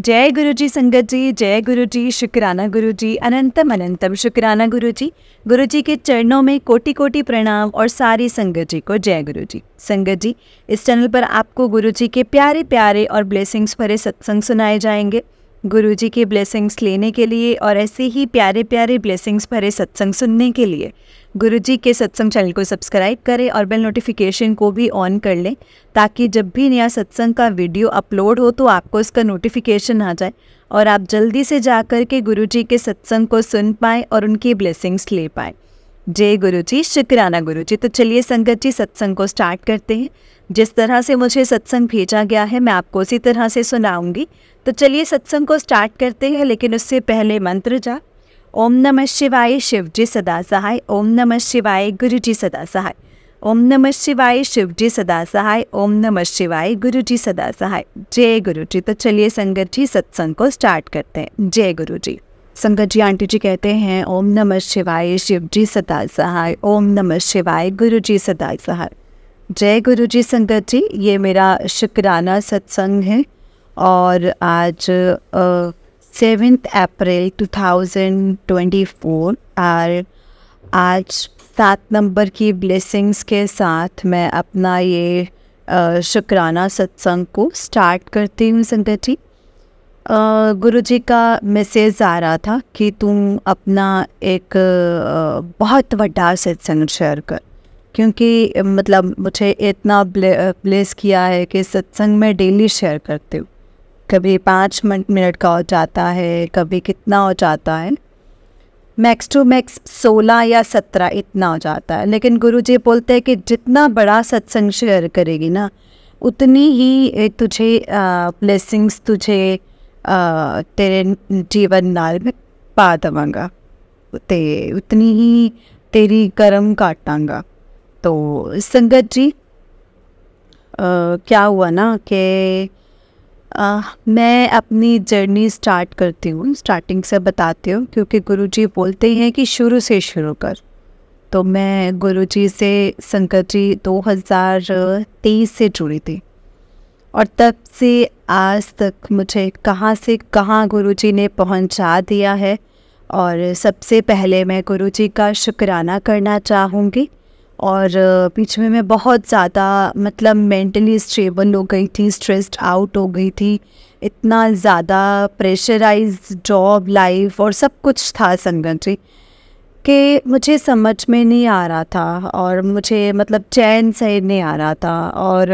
जय गुरु जी संगत जी, जय गुरु जी, शुक्राना गुरु जी, अनंतम अनंतम शुक्राना गुरु जी। गुरु जी के चरणों में कोटि कोटि प्रणाम और सारी संगत जी को जय गुरु जी। संगत जी, इस चैनल पर आपको गुरु जी के प्यारे प्यारे और ब्लेसिंग्स भरे सत्संग सुनाए जाएंगे। गुरु जी के ब्लेसिंग्स लेने के लिए और ऐसे ही प्यारे प्यारे ब्लेसिंग्स भरे सत्संग सुनने के लिए गुरु जी के सत्संग चैनल को सब्सक्राइब करें और बेल नोटिफिकेशन को भी ऑन कर लें, ताकि जब भी नया सत्संग का वीडियो अपलोड हो तो आपको इसका नोटिफिकेशन आ जाए और आप जल्दी से जाकर के गुरु जी के सत्संग को सुन पाएँ और उनकी ब्लेसिंग्स ले पाएँ। जय गुरु जी, शुक्राना गुरु जी। तो चलिए संगत जी, सत्संग को स्टार्ट करते हैं। जिस तरह से मुझे सत्संग भेजा गया है मैं आपको उसी तरह से सुनाऊंगी। तो चलिए सत्संग को स्टार्ट करते हैं, लेकिन उससे पहले मंत्र जाप। ओम नमः शिवाय, शिव जी सदा सहाय। ओम नमः शिवाय, गुरु जी सदा सहाय। ओम नमः शिवाय, शिव जी सदा सहाय। ओम नमः शिवाय, गुरु जी सदा सहाय। जय गुरु जी। तो चलिए संगत जी, सत्संग को स्टार्ट करते हैं। जय गुरु जी। संगत जी, आंटी जी कहते हैं ओम नमः शिवाय, शिव जी सदा सहाय। ओम नमः शिवाय, गुरु जी सदा सहाय। जय गुरु जी। संगत जी, ये मेरा शुक्राना सत्संग है और आज 7 अप्रैल 2024 और आज 7 नंबर की ब्लेसिंग्स के साथ मैं अपना ये शुक्राना सत्संग को स्टार्ट करती हूँ। संगत जी, गुरु जी का मैसेज आ रहा था कि तुम अपना एक बहुत बड़ा सत्संग शेयर कर, क्योंकि मतलब मुझे इतना ब्लेस किया है कि सत्संग में डेली शेयर करती हूँ। कभी 5 मिनट का हो जाता है, कभी कितना हो जाता है, मैक्स टू मैक्स 16 या 17 इतना हो जाता है। लेकिन गुरु जी बोलते हैं कि जितना बड़ा सत्संग शेयर करेगी ना, उतनी ही तुझे ब्लेसिंग्स तुझे तेरे जीवन नाल में पा दवांगा, ते उतनी ही तेरी कर्म काटांगा। तो संगत जी, क्या हुआ ना कि मैं अपनी जर्नी स्टार्ट करती हूँ, स्टार्टिंग से बताती हूँ, क्योंकि गुरुजी बोलते हैं कि शुरू से शुरू कर। तो मैं गुरुजी से संगत जी 2023 से जुड़ी थी और तब से आज तक मुझे कहाँ से कहाँ गुरुजी ने पहुँचा दिया है। और सबसे पहले मैं गुरुजी का शुक्राना करना चाहूँगी। और बीच में मैं बहुत ज़्यादा मतलब मेंटली स्टेबल हो गई थी, स्ट्रेस्ड आउट हो गई थी, इतना ज़्यादा प्रेशराइज जॉब लाइफ और सब कुछ था संगत जी कि मुझे समझ में नहीं आ रहा था और मुझे मतलब चैन से नहीं आ रहा था। और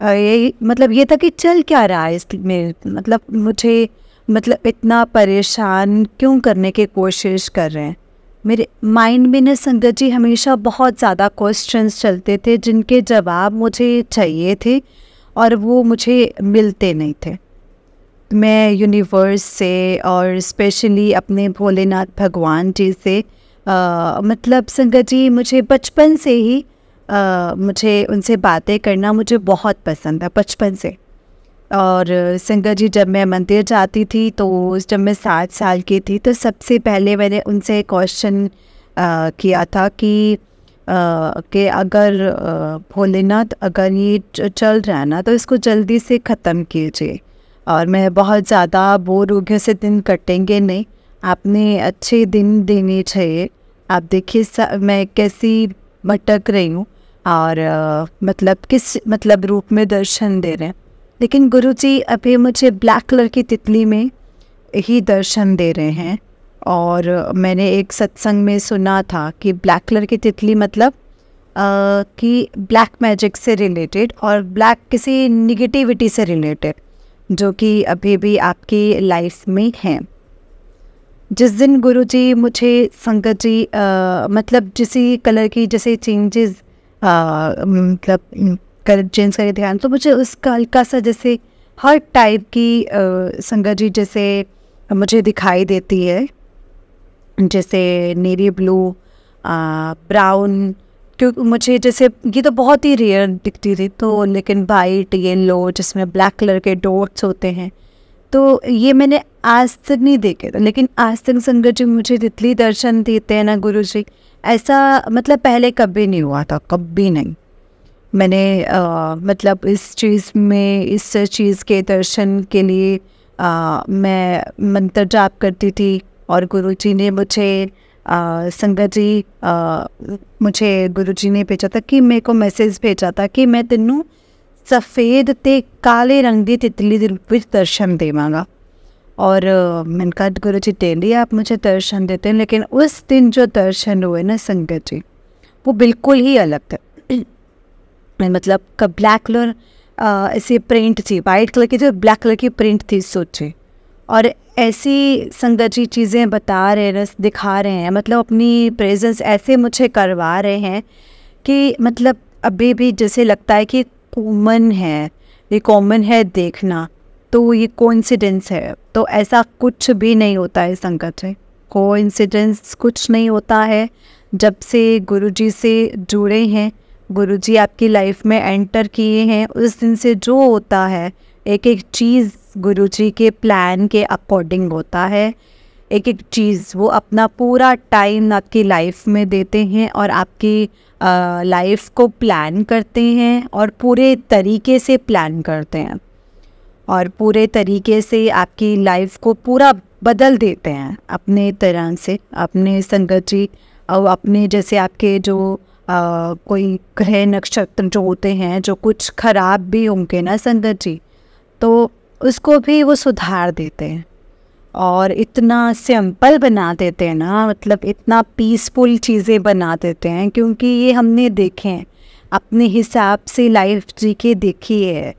ये मतलब ये था कि चल क्या रहा है इसमें, मतलब मुझे मतलब इतना परेशान क्यों करने की कोशिश कर रहे हैं। मेरे माइंड में न संगत जी हमेशा बहुत ज़्यादा क्वेश्चंस चलते थे जिनके जवाब मुझे चाहिए थे और वो मुझे मिलते नहीं थे। मैं यूनिवर्स से और स्पेशली अपने भोलेनाथ भगवान जी से मतलब संगत जी मुझे बचपन से ही मुझे उनसे बातें करना मुझे बहुत पसंद है, बचपन से। और संगत जी, जब मैं मंदिर जाती थी तो जब मैं 7 साल की थी तो सबसे पहले मैंने उनसे क्वेश्चन किया था कि अगर भोलेनाथ अगर ये चल रहा है ना तो इसको जल्दी से ख़त्म कीजिए। और मैं बहुत ज़्यादा बोर हो गया से दिन कटेंगे नहीं, आपने अच्छे दिन देने चाहिए। आप देखिए मैं कैसी भटक रही हूँ और मतलब किस मतलब रूप में दर्शन दे रहे हैं। लेकिन गुरुजी अभी मुझे ब्लैक कलर की तितली में ही दर्शन दे रहे हैं। और मैंने एक सत्संग में सुना था कि ब्लैक कलर की तितली मतलब कि ब्लैक मैजिक से रिलेटेड और ब्लैक किसी निगेटिविटी से रिलेटेड, जो कि अभी भी आपकी लाइफ में है। जिस दिन गुरुजी मुझे संगत जी मतलब जिसी कलर की जैसे चेंजेस मतलब कलर चेंज करके ध्यान, तो मुझे उसका हल्का सा जैसे हर टाइप की संगत जी जैसे मुझे दिखाई देती है, जैसे नेवी ब्लू, ब्राउन, क्योंकि मुझे जैसे ये तो बहुत ही रेयर दिखती थी, तो लेकिन वाइट येलो जिसमें ब्लैक कलर के डॉट्स होते हैं, तो ये मैंने आज तक नहीं देखे थे। लेकिन आज तक संगत जी मुझे तितली दर्शन देते हैं ना गुरु जी, ऐसा मतलब पहले कभी नहीं हुआ था, कभी नहीं। मैंने मतलब इस चीज़ के दर्शन के लिए मैं मंत्र जाप करती थी और गुरुजी ने मुझे संगत जी मुझे गुरुजी ने भेजा था कि मेरे को मैसेज भेजा था कि मैं तेनू सफ़ेद ते काले रंग की तितली दे रूप में दर्शन देवांगा। और मैंने कहा गुरुजी डेली आप मुझे दर्शन देते हैं, लेकिन उस दिन जो दर्शन हुए ना संगत जी, वो बिल्कुल ही अलग थे। मतलब का ब्लैक कलर ऐसी प्रिंट थी, वाइट कलर की, जो ब्लैक कलर की प्रिंट थी सोचे। और ऐसी संगत जी चीज़ें बता रहे हैं, दिखा रहे हैं, मतलब अपनी प्रेजेंस ऐसे मुझे करवा रहे हैं कि मतलब अभी भी जैसे लगता है कि कॉमन है, ये कॉमन है देखना, तो ये कोइंसिडेंस है। तो ऐसा कुछ भी नहीं होता है संगत से, कोइंसिडेंस कुछ नहीं होता है। जब से गुरुजी से जुड़े हैं, गुरुजी आपकी लाइफ में एंटर किए हैं, उस दिन से जो होता है एक एक चीज़ गुरुजी के प्लान के अकॉर्डिंग होता है। एक एक चीज़ वो अपना पूरा टाइम आपकी लाइफ में देते हैं और आपकी लाइफ को प्लान करते हैं और पूरे तरीके से प्लान करते हैं और पूरे तरीके से आपकी लाइफ को पूरा बदल देते हैं अपने तरह से। अपने संगत जी और अपने जैसे आपके जो कोई ग्रह नक्षत्र जो होते हैं, जो कुछ खराब भी होंगे ना संगत जी, तो उसको भी वो सुधार देते हैं और इतना सिंपल बना देते हैं ना, मतलब इतना पीसफुल चीज़ें बना देते हैं। क्योंकि ये हमने देखे हैं, अपने हिसाब से लाइफ जी के देखी है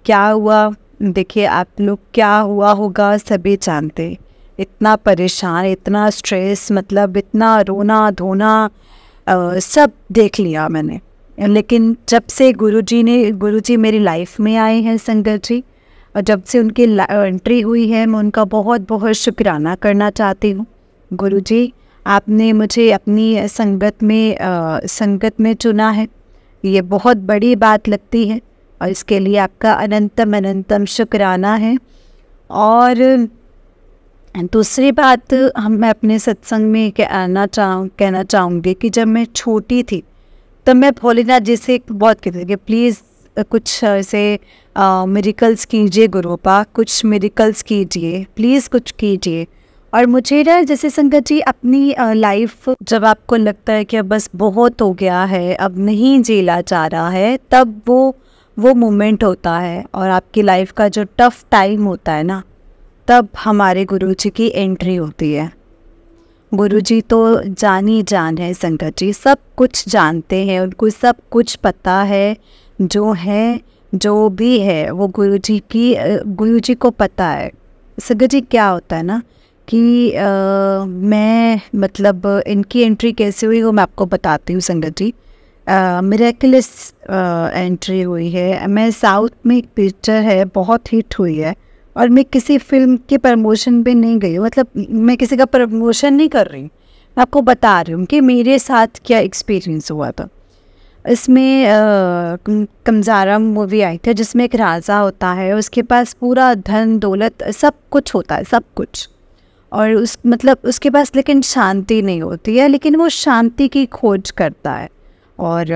क्या हुआ। देखिए आप लोग क्या हुआ होगा सभी जानते, इतना परेशान, इतना स्ट्रेस, मतलब इतना रोना धोना सब देख लिया मैंने। लेकिन जब से गुरुजी मेरी लाइफ में आए हैं संगत जी, और जब से उनकी एंट्री हुई है, मैं उनका बहुत बहुत शुक्राना करना चाहती हूँ। गुरुजी आपने मुझे अपनी संगत में चुना है, ये बहुत बड़ी बात लगती है और इसके लिए आपका अनंतम अनंतम शुक्राना है। और दूसरी बात मैं अपने सत्संग में कहना चाहूँगी कि जब मैं छोटी थी तब मैं भोलेनाथ जी से बहुत कहती थी कि प्लीज़ कुछ ऐसे मिरेकल्स कीजिए गुरुपा, कुछ मिरेकल्स कीजिए, प्लीज़ कुछ कीजिए। और मुझे ना जैसे संगत जी अपनी लाइफ जब आपको लगता है कि अब बस बहुत हो गया है, अब नहीं झेला जा रहा है, तब वो मोमेंट होता है और आपकी लाइफ का जो टफ टाइम होता है ना, तब हमारे गुरुजी की एंट्री होती है। गुरुजी तो जानी जान है संगत जी, सब कुछ जानते हैं, उनको सब कुछ पता है, जो भी है वो गुरुजी को पता है। संगत जी क्या होता है ना कि मैं मतलब इनकी एंट्री कैसे हुई वो मैं आपको बताती हूँ संगत जी। मिरेकलस एंट्री हुई है। मैं साउथ में एक पिक्चर है बहुत हिट हुई है और मैं किसी फिल्म के प्रमोशन पे नहीं गई हूँ, मतलब मैं किसी का प्रमोशन नहीं कर रही हूँ, मैं आपको बता रही हूँ कि मेरे साथ क्या एक्सपीरियंस हुआ था। इसमें कंजारम मूवी आई थी जिसमें एक राजा होता है, उसके पास पूरा धन दौलत सब कुछ होता है, सब कुछ, और उसके पास लेकिन शांति नहीं होती है, लेकिन वो शांति की खोज करता है और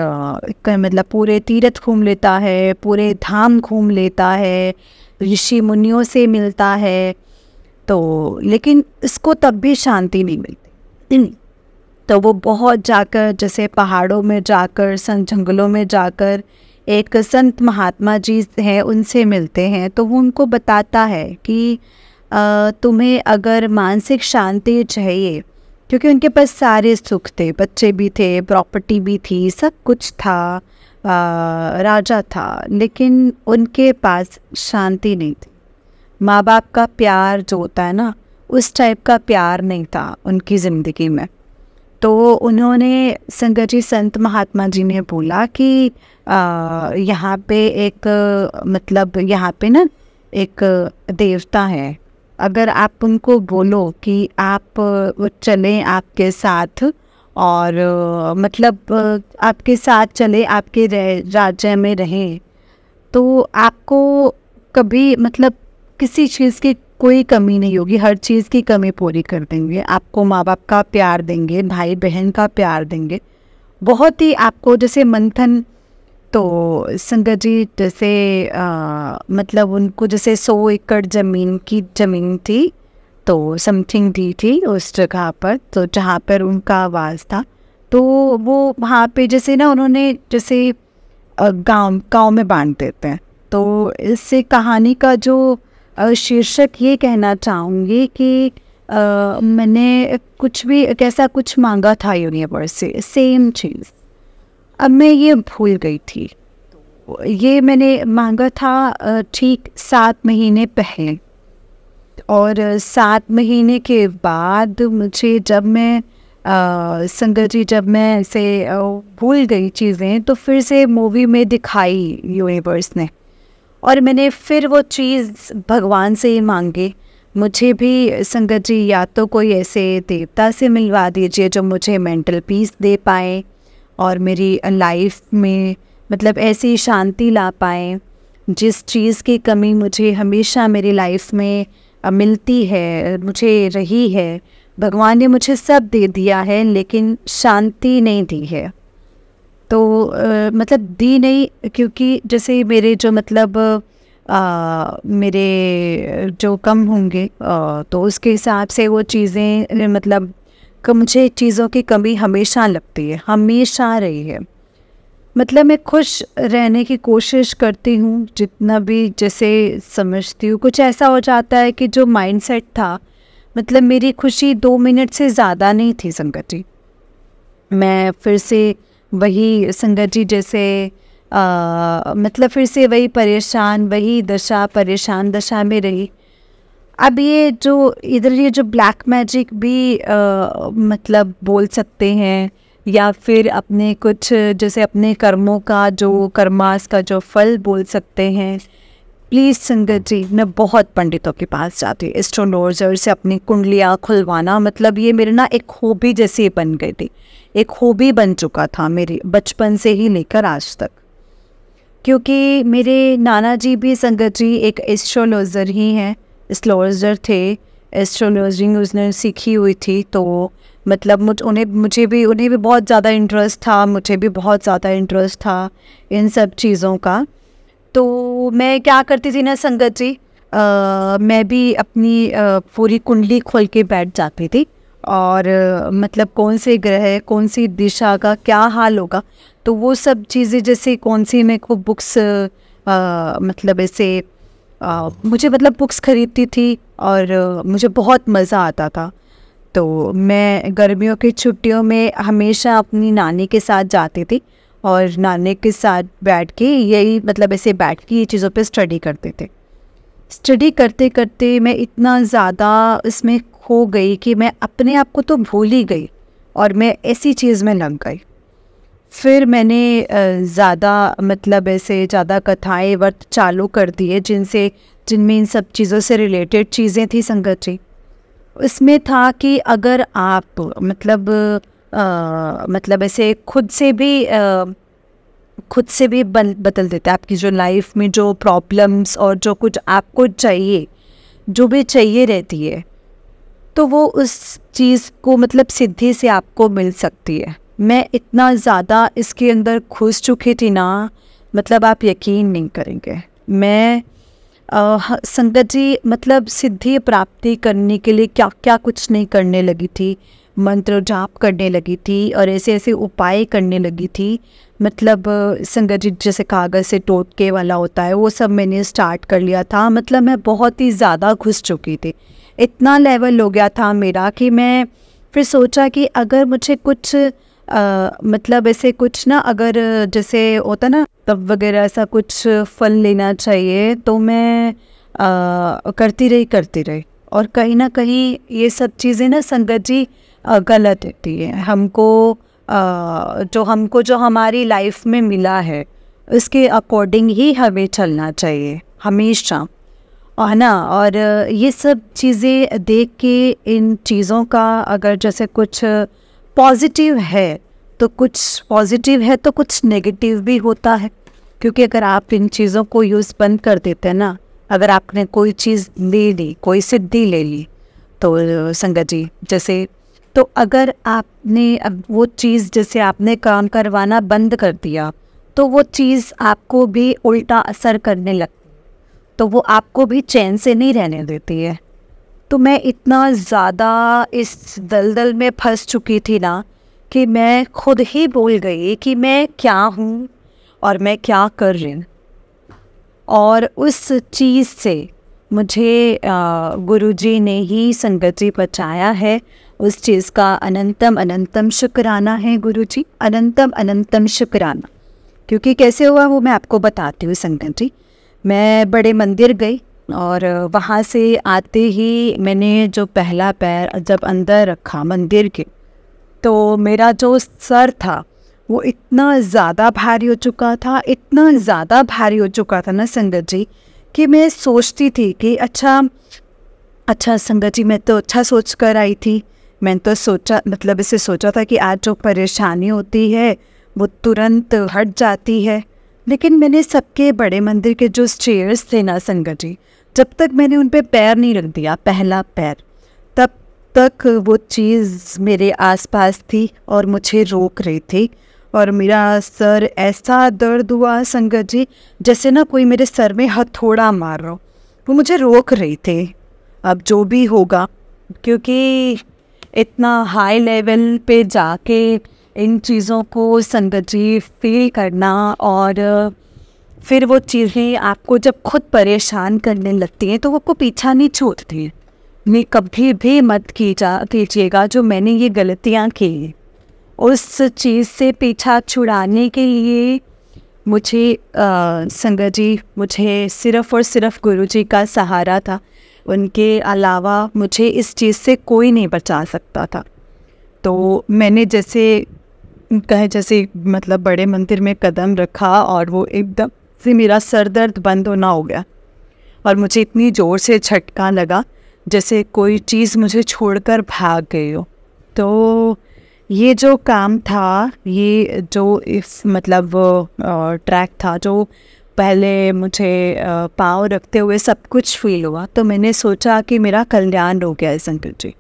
मतलब पूरे तीर्थ घूम लेता है, पूरे धाम घूम लेता है, ऋषि मुनियों से मिलता है, तो लेकिन इसको तब भी शांति नहीं मिलती। तो वो बहुत जाकर जैसे पहाड़ों में जाकर, जंगलों में जाकर एक संत महात्मा जी हैं उनसे मिलते हैं। तो वो उनको बताता है कि तुम्हें अगर मानसिक शांति चाहिए, क्योंकि उनके पास सारे सुख थे, बच्चे भी थे, प्रॉपर्टी भी थी, सब कुछ था, राजा था, लेकिन उनके पास शांति नहीं थी। माँ बाप का प्यार जो होता है ना, उस टाइप का प्यार नहीं था उनकी ज़िंदगी में। तो उन्होंने संगत जी, संत महात्मा जी ने बोला कि यहाँ पे यहाँ पे ना एक देवता है, अगर आप उनको बोलो कि आप चलें आपके साथ और आपके साथ चले, आपके राज्य में रहें, तो आपको कभी किसी चीज़ की कोई कमी नहीं होगी, हर चीज़ की कमी पूरी कर देंगे, आपको माँ बाप का प्यार देंगे, भाई बहन का प्यार देंगे, बहुत ही आपको जैसे मंथन तो संगत जी जैसे मतलब उनको जैसे 100 एकड़ ज़मीन की ज़मीन थी, तो समथिंग दी थी उस जगह पर, तो जहाँ पर उनका आवास था। तो वो वहाँ पे जैसे ना उन्होंने जैसे गाँव गाँव में बांट देते हैं। तो इससे कहानी का जो शीर्षक ये कहना चाहूँगी कि मैंने कुछ भी कैसा कुछ मांगा था यूनिवर्स से, सेम चीज़ अब मैं ये भूल गई थी। ये मैंने मांगा था ठीक 7 महीने पहले, और 7 महीने के बाद मुझे जब मैं संगत जी जब मैं ऐसे भूल गई चीज़ें, तो फिर से मूवी में दिखाई यूनिवर्स ने, और मैंने फिर वो चीज़ भगवान से ही मांगी। मुझे भी संगत जी या तो कोई ऐसे देवता से मिलवा दीजिए जो मुझे मेंटल पीस दे पाए और मेरी लाइफ में मतलब ऐसी शांति ला पाए, जिस चीज़ की कमी मुझे हमेशा मेरी लाइफ में मिलती है, मुझे रही है। भगवान ने मुझे सब दे दिया है लेकिन शांति नहीं दी है। तो मतलब दी नहीं, क्योंकि जैसे मेरे जो मतलब मेरे जो कम होंगे तो उसके हिसाब से वो चीज़ें मतलब मुझे चीज़ों की कमी हमेशा लगती है, हमेशा रही है। मतलब मैं खुश रहने की कोशिश करती हूँ जितना भी जैसे समझती हूँ। कुछ ऐसा हो जाता है कि जो माइंडसेट था, मतलब मेरी खुशी 2 मिनट से ज़्यादा नहीं थी संगत जी। मैं फिर से वही संगत जी जैसे मतलब फिर से वही परेशान, वही दशा, परेशान दशा में रही। अब ये जो इधर ये जो ब्लैक मैजिक भी मतलब बोल सकते हैं, या फिर अपने कुछ जैसे अपने कर्मों का जो कर्मास का जो फल बोल सकते हैं। प्लीज़ संगत जी, मैं बहुत पंडितों के पास जाती, एस्ट्रोलॉजर से अपनी कुंडलियाँ खुलवाना, मतलब ये मेरे ना एक हॉबी जैसी बन गई थी, एक हॉबी बन चुका था मेरी बचपन से ही लेकर आज तक। क्योंकि मेरे नाना जी भी संगत जी एक एस्ट्रोलॉजर ही हैं, एस्ट्रोलॉजर थे, एस्ट्रोलॉजी उसने सीखी हुई थी। तो मतलब उन्हें भी बहुत ज़्यादा इंटरेस्ट था, मुझे भी बहुत ज़्यादा इंटरेस्ट था इन सब चीज़ों का। तो मैं क्या करती थी ना संगत जी, मैं भी अपनी पूरी कुंडली खोल के बैठ जाती थी, और मतलब कौन से ग्रह, कौन सी दिशा का क्या हाल होगा, तो वो सब चीज़ें जैसे कौन सी मेरे को बुक्स मतलब ऐसे मुझे मतलब बुक्स खरीदती थी और मुझे बहुत मज़ा आता था। तो मैं गर्मियों की छुट्टियों में हमेशा अपनी नानी के साथ जाती थी, और नानी के साथ बैठ के यही मतलब ऐसे बैठ के ये चीज़ों पे स्टडी करते थे। स्टडी करते करते मैं इतना ज़्यादा इसमें खो गई कि मैं अपने आप को तो भूल ही गई, और मैं ऐसी चीज़ में लग गई। फिर मैंने ज़्यादा मतलब ऐसे ज़्यादा कथाएं वर्त चालू कर दिए जिनमें इन सब चीज़ों से रिलेटेड चीज़ें थी संगत जी। इसमें था कि अगर आप मतलब ऐसे खुद से भी बदल देते हैं आपकी जो लाइफ में जो प्रॉब्लम्स और जो कुछ आपको चाहिए, जो भी चाहिए रहती है, तो वो उस चीज़ को मतलब सिद्धि से आपको मिल सकती है। मैं इतना ज़्यादा इसके अंदर घुस चुकी थी ना, मतलब आप यकीन नहीं करेंगे। मैं संगत जी मतलब सिद्धि प्राप्ति करने के लिए क्या क्या कुछ नहीं करने लगी थी, मंत्र जाप करने लगी थी और ऐसे ऐसे उपाय करने लगी थी। मतलब संगत जी जैसे कागज़ से टोटके वाला होता है, वो सब मैंने स्टार्ट कर लिया था। मतलब मैं बहुत ही ज़्यादा घुस चुकी थी, इतना लेवल हो गया था मेरा कि मैं फिर सोचा कि अगर मुझे कुछ मतलब ऐसे कुछ ना, अगर जैसे होता ना तब वगैरह ऐसा कुछ फल लेना चाहिए, तो मैं करती रही। और कहीं ना कहीं ये सब चीज़ें ना संगत जी गलत होती है। हमको जो हमारी लाइफ में मिला है उसके अकॉर्डिंग ही हमें चलना चाहिए हमेशा, है ना। और ये सब चीज़ें देख के इन चीज़ों का अगर जैसे कुछ पॉजिटिव है तो कुछ पॉजिटिव है, तो कुछ नेगेटिव भी होता है। क्योंकि अगर आप इन चीज़ों को यूज़ बंद कर देते हैं ना, अगर आपने कोई चीज़ ले ली, कोई सिद्धि ले ली, तो संगत जी जैसे, तो अगर आपने अब वो चीज़ जैसे आपने काम करवाना बंद कर दिया, तो वो चीज़ आपको भी उल्टा असर करने लगती है, तो वो आपको भी चैन से नहीं रहने देती है। तो मैं इतना ज़्यादा इस दलदल में फंस चुकी थी ना कि मैं खुद ही भूल गई कि मैं क्या हूँ और मैं क्या कर रही हूँ। और उस चीज़ से मुझे गुरुजी ने ही संगत जी बचाया है। उस चीज़ का अनंतम अनंतम शुक्राना है गुरुजी, अनंतम अनंतम शुक्राना। क्योंकि कैसे हुआ वो मैं आपको बताती हूँ संगत जी। मैं बड़े मंदिर गई और वहाँ से आते ही मैंने जो पहला पैर जब अंदर रखा मंदिर के, तो मेरा जो सर था वो इतना ज़्यादा भारी हो चुका था, इतना ज़्यादा भारी हो चुका था ना संगत जी, कि मैं सोचती थी कि अच्छा संगत जी, मैं तो अच्छा सोच कर आई थी। मैंने तो सोचा, मतलब इसे सोचा था कि आज जो परेशानी होती है वो तुरंत हट जाती है। लेकिन मैंने सबके बड़े मंदिर के जो स्टेयर्स थे ना संगत जी, जब तक मैंने उन पे पैर नहीं रख दिया, पहला पैर, तब तक वो चीज़ मेरे आसपास थी और मुझे रोक रही थी। और मेरा सर ऐसा दर्द हुआ संगत जी, जैसे ना कोई मेरे सर में हथौड़ा मार रहा हो। वो मुझे रोक रही थे, अब जो भी होगा, क्योंकि इतना हाई लेवल पे जाके इन चीज़ों को संगत जी फील करना, और फिर वो चीज़ें आपको जब खुद परेशान करने लगती हैं तो वो आपको पीछा नहीं छोड़ती हैं। नहीं, कभी भी मत कीजिएगा जो मैंने ये गलतियाँ की। उस चीज़ से पीछा छुड़ाने के लिए मुझे संगत जी, मुझे सिर्फ़ और सिर्फ गुरुजी का सहारा था। उनके अलावा मुझे इस चीज़ से कोई नहीं बचा सकता था। तो मैंने जैसे मतलब बड़े मंदिर में कदम रखा और वो एकदम से मेरा सर दर्द बंद होना हो गया और मुझे इतनी ज़ोर से झटका लगा जैसे कोई चीज़ मुझे छोड़कर भाग गई हो। तो ये जो काम था, ये जो इस मतलब ट्रैक था, जो पहले मुझे पाँव रखते हुए सब कुछ फील हुआ, तो मैंने सोचा कि मेरा कल्याण हो गया है संगत जी।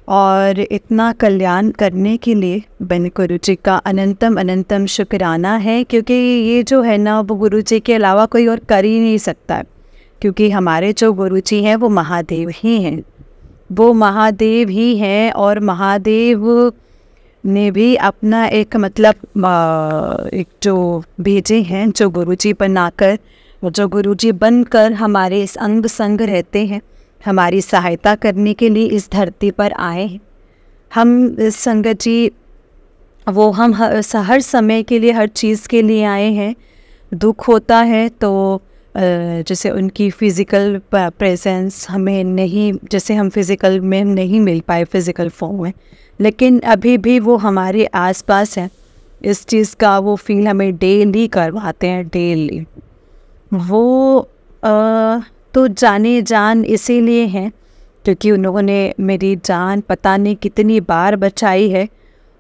और इतना कल्याण करने के लिए मैंने गुरुजी का अनंतम अनंतम शुक्राना है, क्योंकि ये जो है ना वो गुरुजी के अलावा कोई और कर ही नहीं सकता है। क्योंकि हमारे जो गुरुजी हैं वो महादेव ही हैं, वो महादेव ही हैं। और महादेव ने भी अपना एक मतलब एक जो भेजे हैं, जो गुरुजी बनाकर, जो गुरुजी बनकर हमारे इस अंग संग रहते हैं, हमारी सहायता करने के लिए इस धरती पर आए हैं। हम संगत जी, वो हम हर समय के लिए, हर चीज़ के लिए आए हैं। दुख होता है तो जैसे उनकी फ़िज़िकल प्रेजेंस हमें नहीं, जैसे हम फिज़िकल में नहीं मिल पाए फ़िज़िकल फॉर्म में, लेकिन अभी भी वो हमारे आसपास हैं। इस चीज़ का वो फील हमें डेली करवाते हैं, डेली। वो तो जाने जान इसीलिए हैं क्योंकि उन्होंने मेरी जान पता नहीं कितनी बार बचाई है।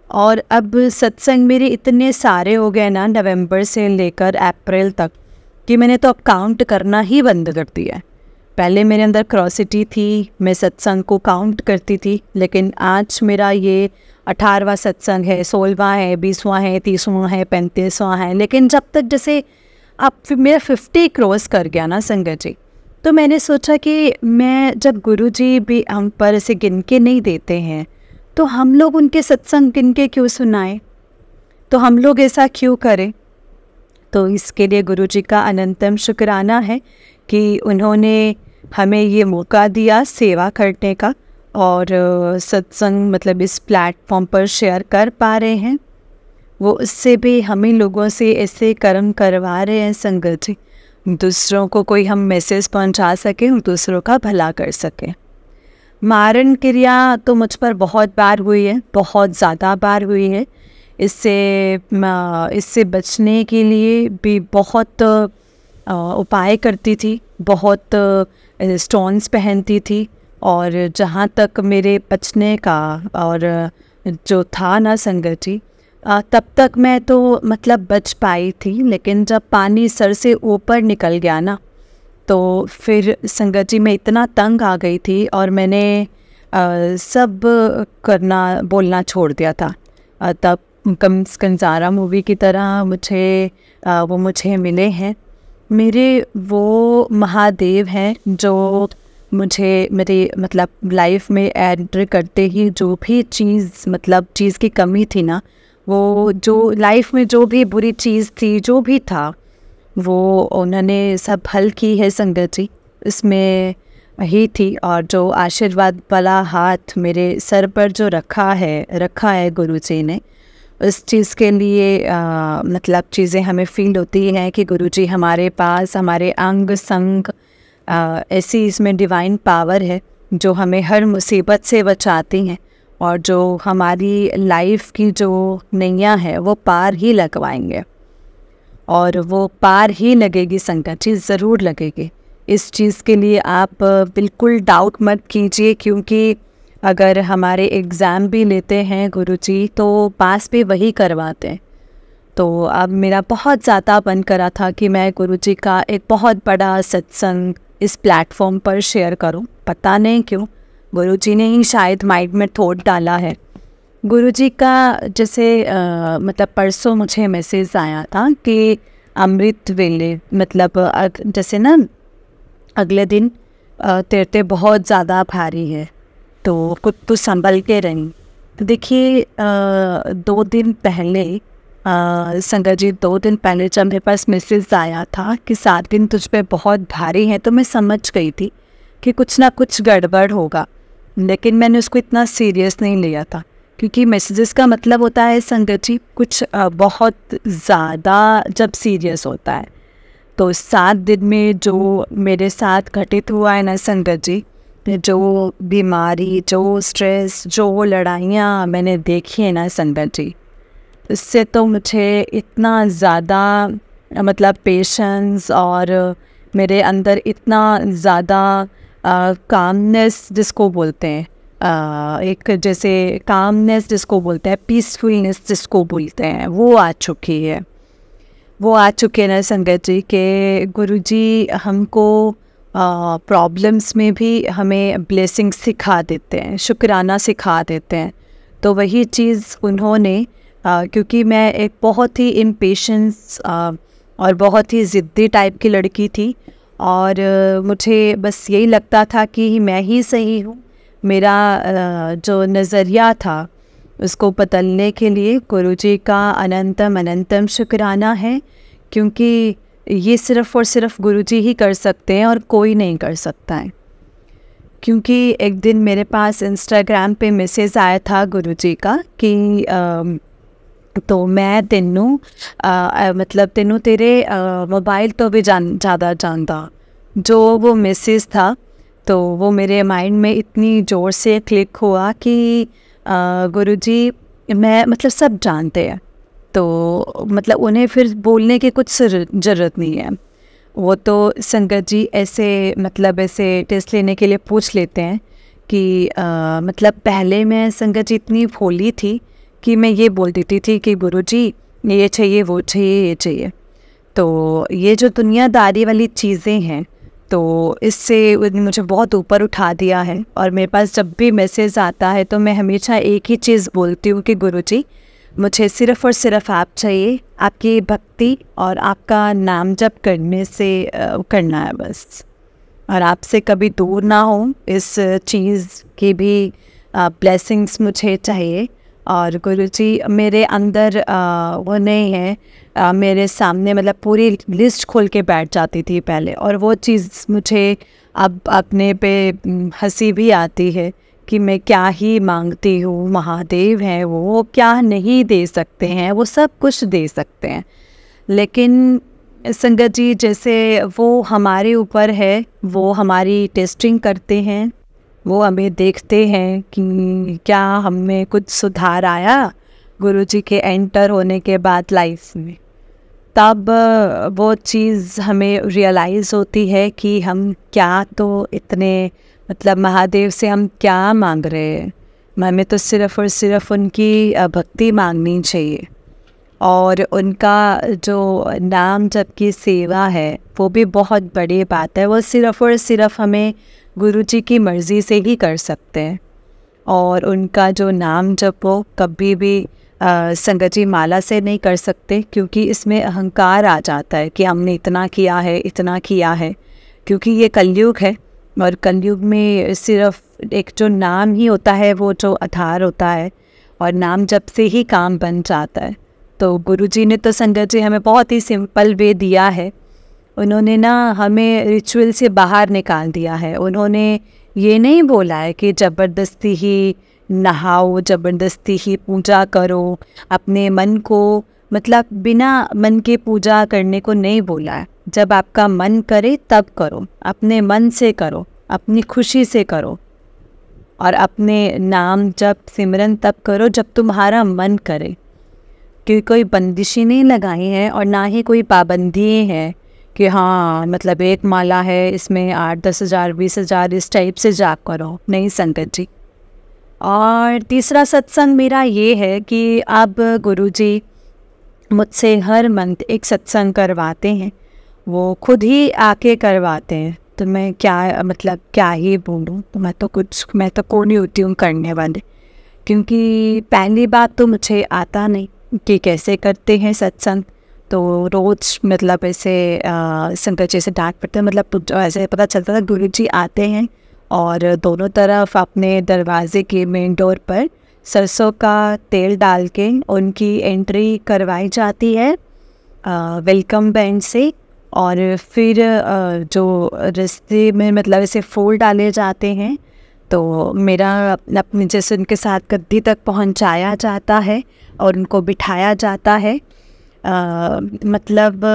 और अब सत्संग मेरे इतने सारे हो गए ना, नवंबर से लेकर अप्रैल तक, कि मैंने तो अब काउंट करना ही बंद कर दिया है। पहले मेरे अंदर क्रोसिटी थी, मैं सत्संग को काउंट करती थी, लेकिन आज मेरा ये 18वां सत्संग है, 16वां है, 20वां है, 30वां है, 35वां है। लेकिन जब तक जैसे अब मेरा 50 क्रॉस कर गया ना संगत जी, तो मैंने सोचा कि मैं, जब गुरुजी भी हम पर ऐसे गिन के नहीं देते हैं, तो हम लोग उनके सत्संग गिन के क्यों सुनाएं, तो हम लोग ऐसा क्यों करें। तो इसके लिए गुरुजी का अनंतम शुक्राना है कि उन्होंने हमें ये मौका दिया सेवा करने का, और सत्संग मतलब इस प्लेटफॉर्म पर शेयर कर पा रहे हैं। वो उससे भी हमें लोगों से ऐसे कर्म करवा रहे हैं संगत जी, दूसरों को कोई हम मैसेज पहुंचा सकें और दूसरों का भला कर सकें। मारण क्रिया तो मुझ पर बहुत बार हुई है, बहुत ज़्यादा बार हुई है। इससे बचने के लिए भी बहुत उपाय करती थी, बहुत स्टोन्स पहनती थी, और जहाँ तक मेरे बचने का और जो था ना संगत जी, तब तक मैं तो मतलब बच पाई थी। लेकिन जब पानी सर से ऊपर निकल गया ना, तो फिर संगत जी मैं इतना तंग आ गई थी और मैंने सब बोलना छोड़ दिया था। तब कंजारा मूवी की तरह वो मुझे मिले हैं। मेरे वो महादेव हैं जो मुझे मेरी मतलब लाइफ में एंटर करते ही जो भी चीज़ की कमी थी ना, वो जो लाइफ में जो भी बुरी चीज़ थी, जो भी था, वो उन्होंने सब हल की है संगत जी, इसमें ही थी। और जो आशीर्वाद वाला हाथ मेरे सर पर जो रखा है गुरु जी ने, उस चीज़ के लिए मतलब चीज़ें हमें फील होती हैं कि गुरु जी हमारे पास, हमारे अंग संग ऐसी इसमें डिवाइन पावर है जो हमें हर मुसीबत से बचाती हैं और जो हमारी लाइफ की जो नैया है वो पार ही लगवाएंगे। और वो पार ही लगेगी संगत जी, ज़रूर लगेगी। इस चीज़ के लिए आप बिल्कुल डाउट मत कीजिए, क्योंकि अगर हमारे एग्ज़ाम भी लेते हैं गुरुजी तो पास भी वही करवाते हैं। तो अब मेरा बहुत ज़्यादा मन करा था कि मैं गुरुजी का एक बहुत बड़ा सत्संग इस प्लेटफॉर्म पर शेयर करूं। पता नहीं क्यों गुरुजी ने ही शायद माइंड में थॉट डाला है। गुरुजी का जैसे मतलब परसों मुझे मैसेज आया था कि अमृत वेले, मतलब जैसे ना अगले दिन तेरे बहुत ज़्यादा भारी है तो कुछ तो संभल के रही। तो देखिए 2 दिन पहले संगत जी 2 दिन पहले जब मेरे पास मैसेज आया था कि 7 दिन तुझ पे बहुत भारी हैं, तो मैं समझ गई थी कि कुछ ना कुछ गड़बड़ होगा, लेकिन मैंने उसको इतना सीरियस नहीं लिया था, क्योंकि मैसेजेस का मतलब होता है संगत जी कुछ बहुत ज़्यादा जब सीरियस होता है। तो 7 दिन में जो मेरे साथ घटित हुआ है ना संगत जी, जो बीमारी, जो स्ट्रेस, जो लड़ाइयाँ मैंने देखी है ना संगत जी, इससे तो मुझे इतना ज़्यादा मतलब पेशेंस और मेरे अंदर इतना ज़्यादा कामनेस जिसको बोलते हैं, एक जैसे कामनेस जिसको बोलते हैं, पीसफुलनेस जिसको बोलते हैं, वो आ चुकी है। वो आ चुके हैं ना संगत जी के गुरुजी हमको प्रॉब्लम्स में भी हमें ब्लेसिंग सिखा देते हैं, शुक्राना सिखा देते हैं। तो वही चीज़ उन्होंने क्योंकि मैं एक बहुत ही इम्पेशेंस और बहुत ही ज़िद्दी टाइप की लड़की थी, और मुझे बस यही लगता था कि मैं ही सही हूँ। मेरा जो नज़रिया था उसको बदलने के लिए गुरुजी का अनंतम अनंतम शुक्राना है, क्योंकि ये सिर्फ़ और सिर्फ गुरुजी ही कर सकते हैं और कोई नहीं कर सकता है। क्योंकि एक दिन मेरे पास इंस्टाग्राम पे मैसेज आया था गुरुजी का कि तो मैं तेनू मतलब तेनू तेरे मोबाइल तो भी ज़्यादा जानता। जो वो मैसेज था तो वो मेरे माइंड में इतनी ज़ोर से क्लिक हुआ कि गुरुजी मैं मतलब सब जानते हैं, तो मतलब उन्हें फिर बोलने की कुछ ज़रूरत नहीं है। वो तो संगत जी ऐसे मतलब ऐसे टेस्ट लेने के लिए पूछ लेते हैं कि मतलब पहले मैं संगत जी इतनी भोली थी कि मैं ये बोल देती थी कि गुरुजी ये चाहिए, वो चाहिए, ये चाहिए। तो ये जो दुनियादारी वाली चीज़ें हैं, तो इससे मुझे बहुत ऊपर उठा दिया है। और मेरे पास जब भी मैसेज आता है तो मैं हमेशा एक ही चीज़ बोलती हूँ कि गुरुजी मुझे सिर्फ़ और सिर्फ आप चाहिए, आपकी भक्ति और आपका नाम जप करने से करना है बस, और आपसे कभी दूर ना हो। इस चीज़ की भी ब्लेसिंग्स मुझे चाहिए। और गुरुजी मेरे अंदर वो नहीं है, मेरे सामने मतलब पूरी लिस्ट खोल के बैठ जाती थी पहले, और वो चीज़ मुझे अब अपने पे हंसी भी आती है कि मैं क्या ही मांगती हूँ। महादेव हैं, वो क्या नहीं दे सकते हैं, वो सब कुछ दे सकते हैं। लेकिन संगत जी जैसे वो हमारे ऊपर है, वो हमारी टेस्टिंग करते हैं, वो हमें देखते हैं कि क्या हम में कुछ सुधार आया गुरुजी के एंटर होने के बाद लाइफ में। तब वो चीज़ हमें रियलाइज़ होती है कि हम क्या तो इतने मतलब महादेव से हम क्या मांग रहे हैं। हमें तो सिर्फ़ और सिर्फ उनकी भक्ति मांगनी चाहिए, और उनका जो नाम जप की सेवा है वो भी बहुत बड़ी बात है। वो सिर्फ़ और सिर्फ हमें गुरुजी की मर्ज़ी से ही कर सकते हैं, और उनका जो नाम जप वो कभी भी संगत जी माला से नहीं कर सकते, क्योंकि इसमें अहंकार आ जाता है कि हमने इतना किया है, इतना किया है। क्योंकि ये कलयुग है और कलयुग में सिर्फ एक जो नाम ही होता है वो जो आधार होता है, और नाम जप से ही काम बन जाता है। तो गुरुजी ने तो संगत जी हमें बहुत ही सिंपल वे दिया है। उन्होंने ना हमें रिचुअल से बाहर निकाल दिया है। उन्होंने ये नहीं बोला है कि ज़बरदस्ती ही नहाओ, ज़बरदस्ती ही पूजा करो, अपने मन को मतलब बिना मन के पूजा करने को नहीं बोला है। जब आपका मन करे तब करो, अपने मन से करो, अपनी खुशी से करो, और अपने नाम जप सिमरन तब करो जब तुम्हारा मन करे। क्योंकि कोई बंदिशें नहीं लगाई हैं और ना ही कोई पाबंदी है कि हाँ मतलब एक माला है इसमें 8-10 हज़ार 20 हज़ार इस टाइप से जाप करो। नहीं संगत जी। और तीसरा सत्संग मेरा ये है कि अब गुरुजी मुझसे हर मंथ एक सत्संग करवाते हैं, वो खुद ही आके करवाते हैं। तो मैं क्या मतलब क्या ही बोलूँ, तो मैं तो कौन ही होती हूँ करने वाले। क्योंकि पहली बात तो मुझे आता नहीं कि कैसे करते हैं सत्संग। तो रोज़ मतलब ऐसे संगत जी से डांट पड़ते, मतलब ऐसे पता चलता था गुरुजी आते हैं और दोनों तरफ अपने दरवाजे के मेन डोर पर सरसों का तेल डाल के उनकी एंट्री करवाई जाती है वेलकम बैंड से। और फिर जो रास्ते में मतलब ऐसे फूल डाले जाते हैं, तो मेरा अपने जैसे उनके साथ गद्दी तक पहुंचाया जाता है और उनको बिठाया जाता है। मतलब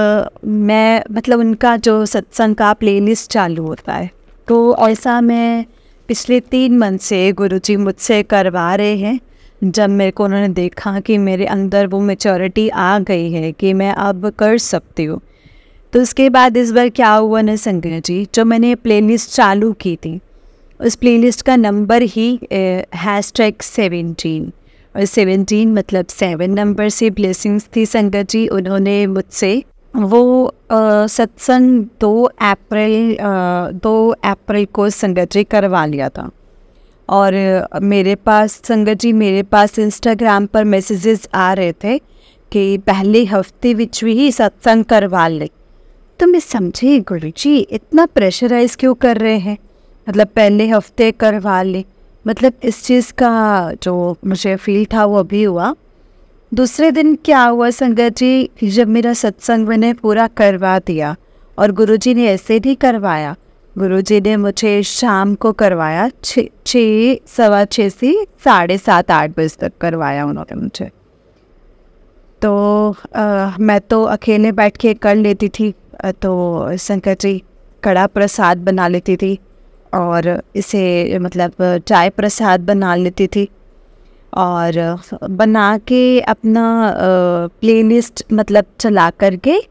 उनका जो सत्संग का प्लेलिस्ट चालू होता है। तो ऐसा मैं पिछले 3 मंथ से गुरुजी मुझसे करवा रहे हैं। जब मेरे को उन्होंने देखा कि मेरे अंदर वो मैच्योरिटी आ गई है कि मैं अब कर सकती हूँ, तो उसके बाद इस बार क्या हुआ ना संगत जी, जो मैंने प्लेलिस्ट चालू की थी उस प्लेलिस्ट का नंबर ही #17 और 17 मतलब 7 नंबर से ब्लेसिंग्स थी संगत जी। उन्होंने मुझसे वो सत्संग 2 अप्रैल को संगत जी करवा लिया था। और मेरे पास इंस्टाग्राम पर मैसेजेस आ रहे थे कि पहले हफ्ते विच ही सत्संग करवा ले। तो मैं समझी गुरुजी इतना प्रेशराइज क्यों कर रहे हैं, मतलब पहले हफ्ते करवा ले, मतलब इस चीज़ का जो मुझे फील था वो अभी हुआ। दूसरे दिन क्या हुआ संगत जी, जब मेरा सत्संग मैंने पूरा करवा दिया, और गुरुजी ने ऐसे नहीं करवाया, गुरुजी ने मुझे शाम को करवाया 6:15 से 7:30-8 बजे तक करवाया उन्होंने मुझे। तो मैं तो अकेले बैठ के कर लेती थी, तो संगत जी कड़ा प्रसाद बना लेती थी और इसे मतलब चाय प्रसाद बना लेती थी, और बना के अपना प्लेलिस्ट मतलब चला करके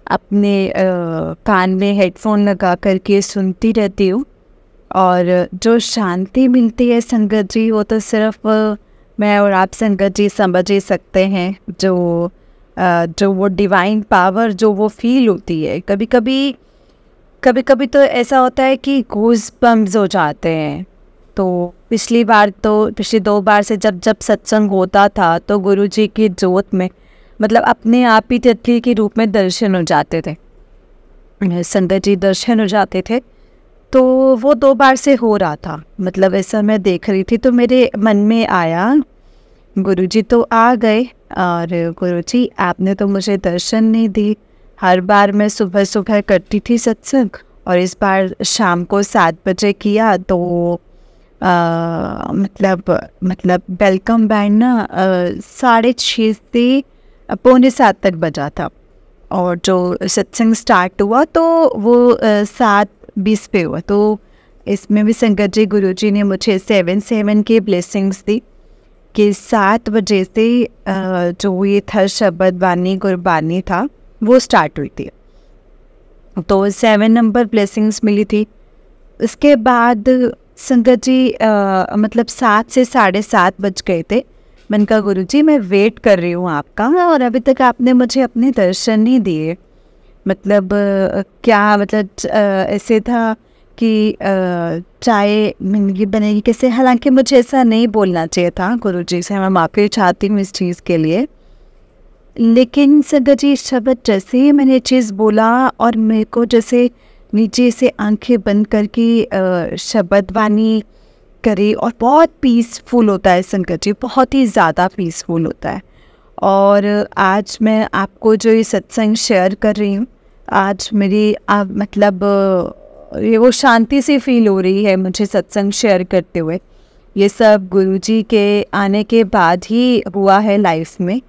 अपने कान में हेडफोन लगा करके सुनती रहती हूँ। और जो शांति मिलती है संगत जी, वो तो सिर्फ मैं और आप संगत जी समझ ही सकते हैं। जो वो डिवाइन पावर जो वो फील होती है, कभी कभी तो ऐसा होता है कि गूज़ बम्स हो जाते हैं। तो पिछली 2 बार से जब सत्संग होता था तो गुरुजी की जोत में मतलब अपने आप ही तिथि के रूप में दर्शन हो जाते थे, संगत जी दर्शन हो जाते थे। तो वो 2 बार से हो रहा था, मतलब ऐसा मैं देख रही थी, तो मेरे मन में आया गुरुजी तो आ गए और गुरुजी आपने तो मुझे दर्शन नहीं दी। हर बार मैं सुबह करती थी सत्संग और इस बार शाम को 7 बजे किया। तो मतलब वेलकम बैंड ना 6:30 से 6:45 तक बजा था, और जो सत्संग स्टार्ट हुआ तो वो 7:20 पे हुआ। तो इसमें भी संगत जी गुरुजी ने मुझे 7 के ब्लेसिंग्स दी कि 7 बजे से जो ये था शब्द बानी गुरबानी था वो स्टार्ट हुई थी, तो 7 नंबर ब्लेसिंग्स मिली थी। उसके बाद संगत जी मतलब 7 से 7:30 बज गए थे। मैंने कहा गुरुजी मैं वेट कर रही हूँ आपका, और अभी तक आपने मुझे अपने दर्शन नहीं दिए। मतलब क्या मतलब ऐसे था कि चाय महंगी बनेगी कैसे। हालांकि मुझे ऐसा नहीं बोलना चाहिए था गुरुजी से, मैं माफ़ी चाहती हूँ इस चीज़ के लिए। लेकिन संगत जी शब्द जैसे ही मैंने चीज़ बोला और मेरे को जैसे नीचे से आंखें बंद करके शब्द वाणी करी, और बहुत पीसफुल होता है संगत जी, बहुत ही ज़्यादा पीसफुल होता है। और आज मैं आपको जो ये सत्संग शेयर कर रही हूँ, आज मेरी मतलब ये वो शांति सी फील हो रही है मुझे सत्संग शेयर करते हुए। ये सब गुरुजी के आने के बाद ही हुआ है लाइफ में,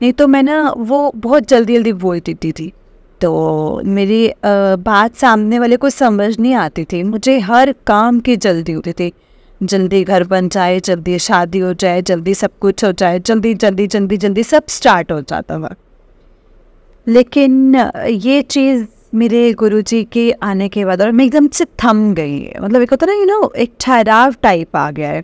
नहीं तो मैं ना वो बहुत जल्दी जल्दी बोल देती थी, तो मेरी बात सामने वाले को समझ नहीं आती थी। मुझे हर काम की जल्दी होती थी, जल्दी घर बन जाए, जल्दी शादी हो जाए, जल्दी सब कुछ हो जाए, जल्दी जल्दी जल्दी जल्दी सब स्टार्ट हो जाता था। लेकिन ये चीज़ मेरे गुरुजी के आने के बाद और मैं एकदम से थम गई है, मतलब एक होता ना एक ठहराव टाइप आ गया है।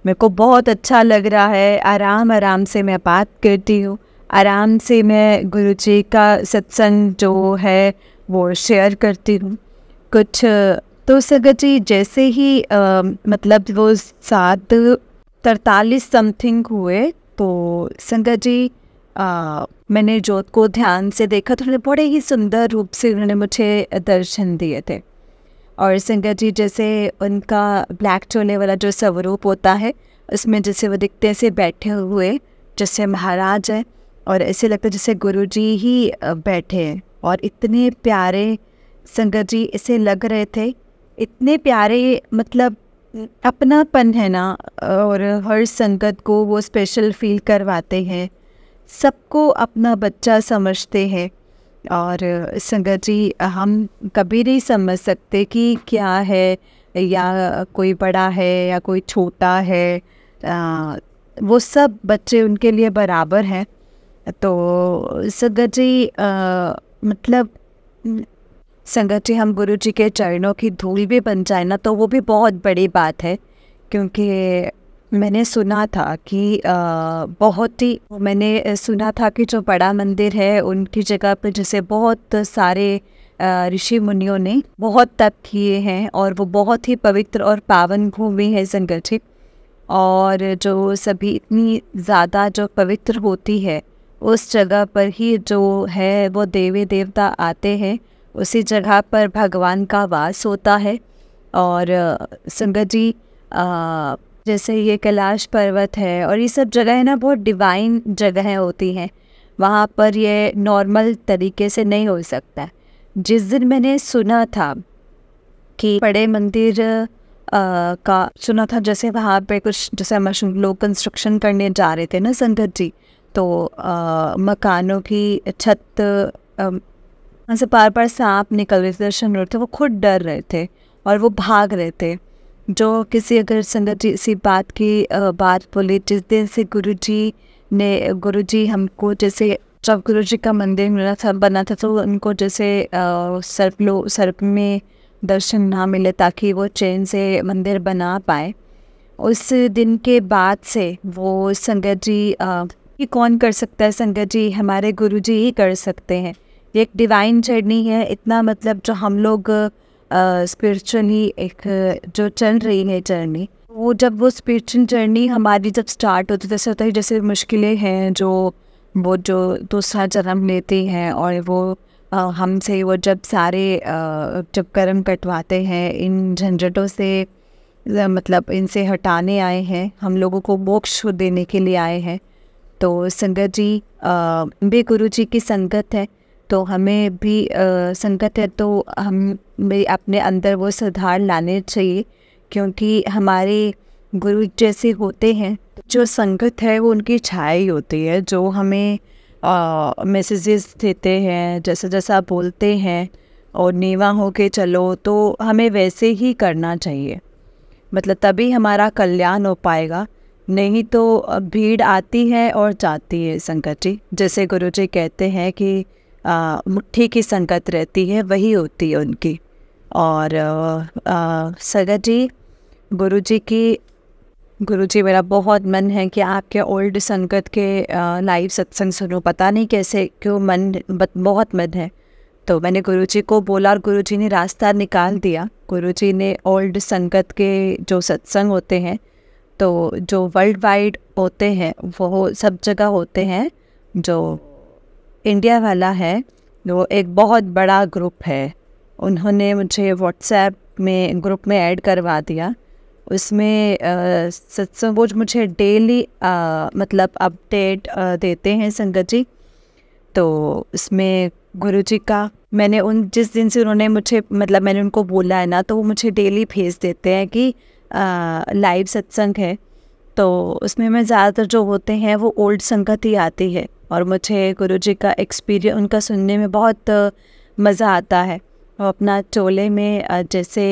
मेरे को बहुत अच्छा लग रहा है, आराम आराम से मैं बात करती हूँ, आराम से मैं गुरुजी का सत्संग जो है वो शेयर करती हूँ कुछ। तो संगत जी जैसे ही मतलब वो 7:43 समथिंग हुए, तो संगत जी मैंने जोत को ध्यान से देखा, तो उन्होंने बड़े ही सुंदर रूप से उन्होंने मुझे दर्शन दिए थे। और संगत जी जैसे उनका ब्लैक चोले वाला जो स्वरूप होता है, उसमें जैसे वो दिखते ऐसे बैठे हुए जैसे महाराज हैं, और ऐसे लगता है जैसे गुरुजी ही बैठे हैं। और इतने प्यारे संगत जी ऐसे लग रहे थे, इतने प्यारे, मतलब अपनापन है ना, और हर संगत को वो स्पेशल फील करवाते हैं, सबको अपना बच्चा समझते हैं। और संगत जी हम कभी नहीं समझ सकते कि क्या है, या कोई बड़ा है या कोई छोटा है, वो सब बच्चे उनके लिए बराबर हैं। तो संगत जी मतलब संगत जी हम गुरु जी के चरणों की धूल भी बन जाए ना, तो वो भी बहुत बड़ी बात है। क्योंकि मैंने सुना था कि मैंने सुना था कि जो बड़ा मंदिर है उनकी जगह पर जैसे बहुत सारे ऋषि मुनियों ने बहुत तप किए हैं, और वो बहुत ही पवित्र और पावन भूमि है संगत जी। और जो सभी इतनी ज़्यादा जो पवित्र होती है, उस जगह पर ही जो है वो देवी देवता आते हैं, उसी जगह पर भगवान का वास होता है। और संगत जी जैसे ये कैलाश पर्वत है और ये सब जगह है ना, बहुत डिवाइन जगहें होती हैं, वहाँ पर ये नॉर्मल तरीके से नहीं हो सकता। जिस दिन मैंने सुना था कि बड़े मंदिर का सुना था, जैसे वहाँ पे कुछ जैसे हम लोग कंस्ट्रक्शन करने जा रहे थे ना संगत जी, तो मकानों की छत वहाँ से बार बार सांप निकल रहे थे, दर्शन हो रहे थे, वो खुद डर रहे थे और वो भाग रहे थे। जो किसी अगर संगत जी इसी बात की बात बोली, जिस दिन से गुरुजी हमको जैसे जब गुरुजी का मंदिर बना था तो उनको जैसे सर्प में दर्शन ना मिले ताकि वो चैन से मंदिर बना पाए, उस दिन के बाद से वो संगत जी ये कौन कर सकता है संगत जी, हमारे गुरुजी ही कर सकते हैं। ये एक डिवाइन जर्नी है, इतना मतलब जो हम लोग स्पिरिचुअली एक जो चल रही है जर्नी, वो जब वो स्पिरिचुअल जर्नी हमारी जब स्टार्ट होती है, जैसे होता है जैसे मुश्किलें हैं जो दूसरा जन्म लेती हैं, और वो हमसे वो जब सारे जब कर्म कटवाते हैं, इन झंझटों से मतलब इनसे हटाने आए हैं, हम लोगों को मोक्ष देने के लिए आए हैं। तो संगत जी भी गुरु जी की संगत है, तो हमें भी संगत है, तो हम भी अपने अंदर वो सुधार लाने चाहिए, क्योंकि हमारे गुरु जैसे होते हैं, जो संगत है वो उनकी छाया ही होती है, जो हमें मैसेजेस देते हैं, जैसा जैसा बोलते हैं और नीवा होके चलो, तो हमें वैसे ही करना चाहिए, मतलब तभी हमारा कल्याण हो पाएगा। नहीं तो भीड़ आती है और जाती है संगत जी, जैसे गुरु जी कहते हैं कि मुट्ठी की संगत रहती है वही होती है उनकी। और संगत जी गुरु जी मेरा बहुत मन है कि आपके ओल्ड संगत के लाइव सत्संग सुनो, पता नहीं कैसे क्यों बहुत मन है। तो मैंने गुरुजी को बोला और गुरुजी ने रास्ता निकाल दिया। गुरुजी ने ओल्ड संगत के जो सत्संग होते हैं, तो जो वर्ल्ड वाइड होते हैं वो सब जगह होते हैं। जो इंडिया वाला है वो एक बहुत बड़ा ग्रुप है, उन्होंने मुझे व्हाट्सएप में ग्रुप में ऐड करवा दिया। उसमें सत्संग वो मुझे डेली मतलब अपडेट देते हैं संगत जी। तो उसमें गुरुजी का मैंने जिस दिन से उन्होंने मुझे मतलब मैंने उनको बोला है ना, तो वो मुझे डेली भेज देते हैं कि लाइव सत्संग है। तो उसमें मैं ज़्यादातर जो होते हैं वो ओल्ड संगत ही आती है, और मुझे गुरुजी का एक्सपीरियंस उनका सुनने में बहुत मज़ा आता है। वो अपना चोले में जैसे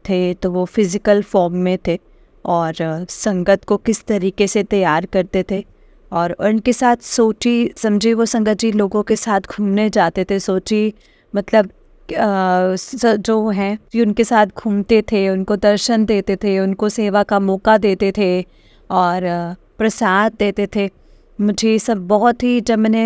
थे तो वो फिज़िकल फॉर्म में थे, और संगत को किस तरीके से तैयार करते थे, और उनके साथ सोची समझी वो संगत जी लोगों के साथ घूमने जाते थे। सोची मतलब जो हैं कि उनके साथ घूमते थे, उनको दर्शन देते थे, उनको सेवा का मौका देते थे और प्रसाद देते थे। मुझे सब बहुत ही जब मैंने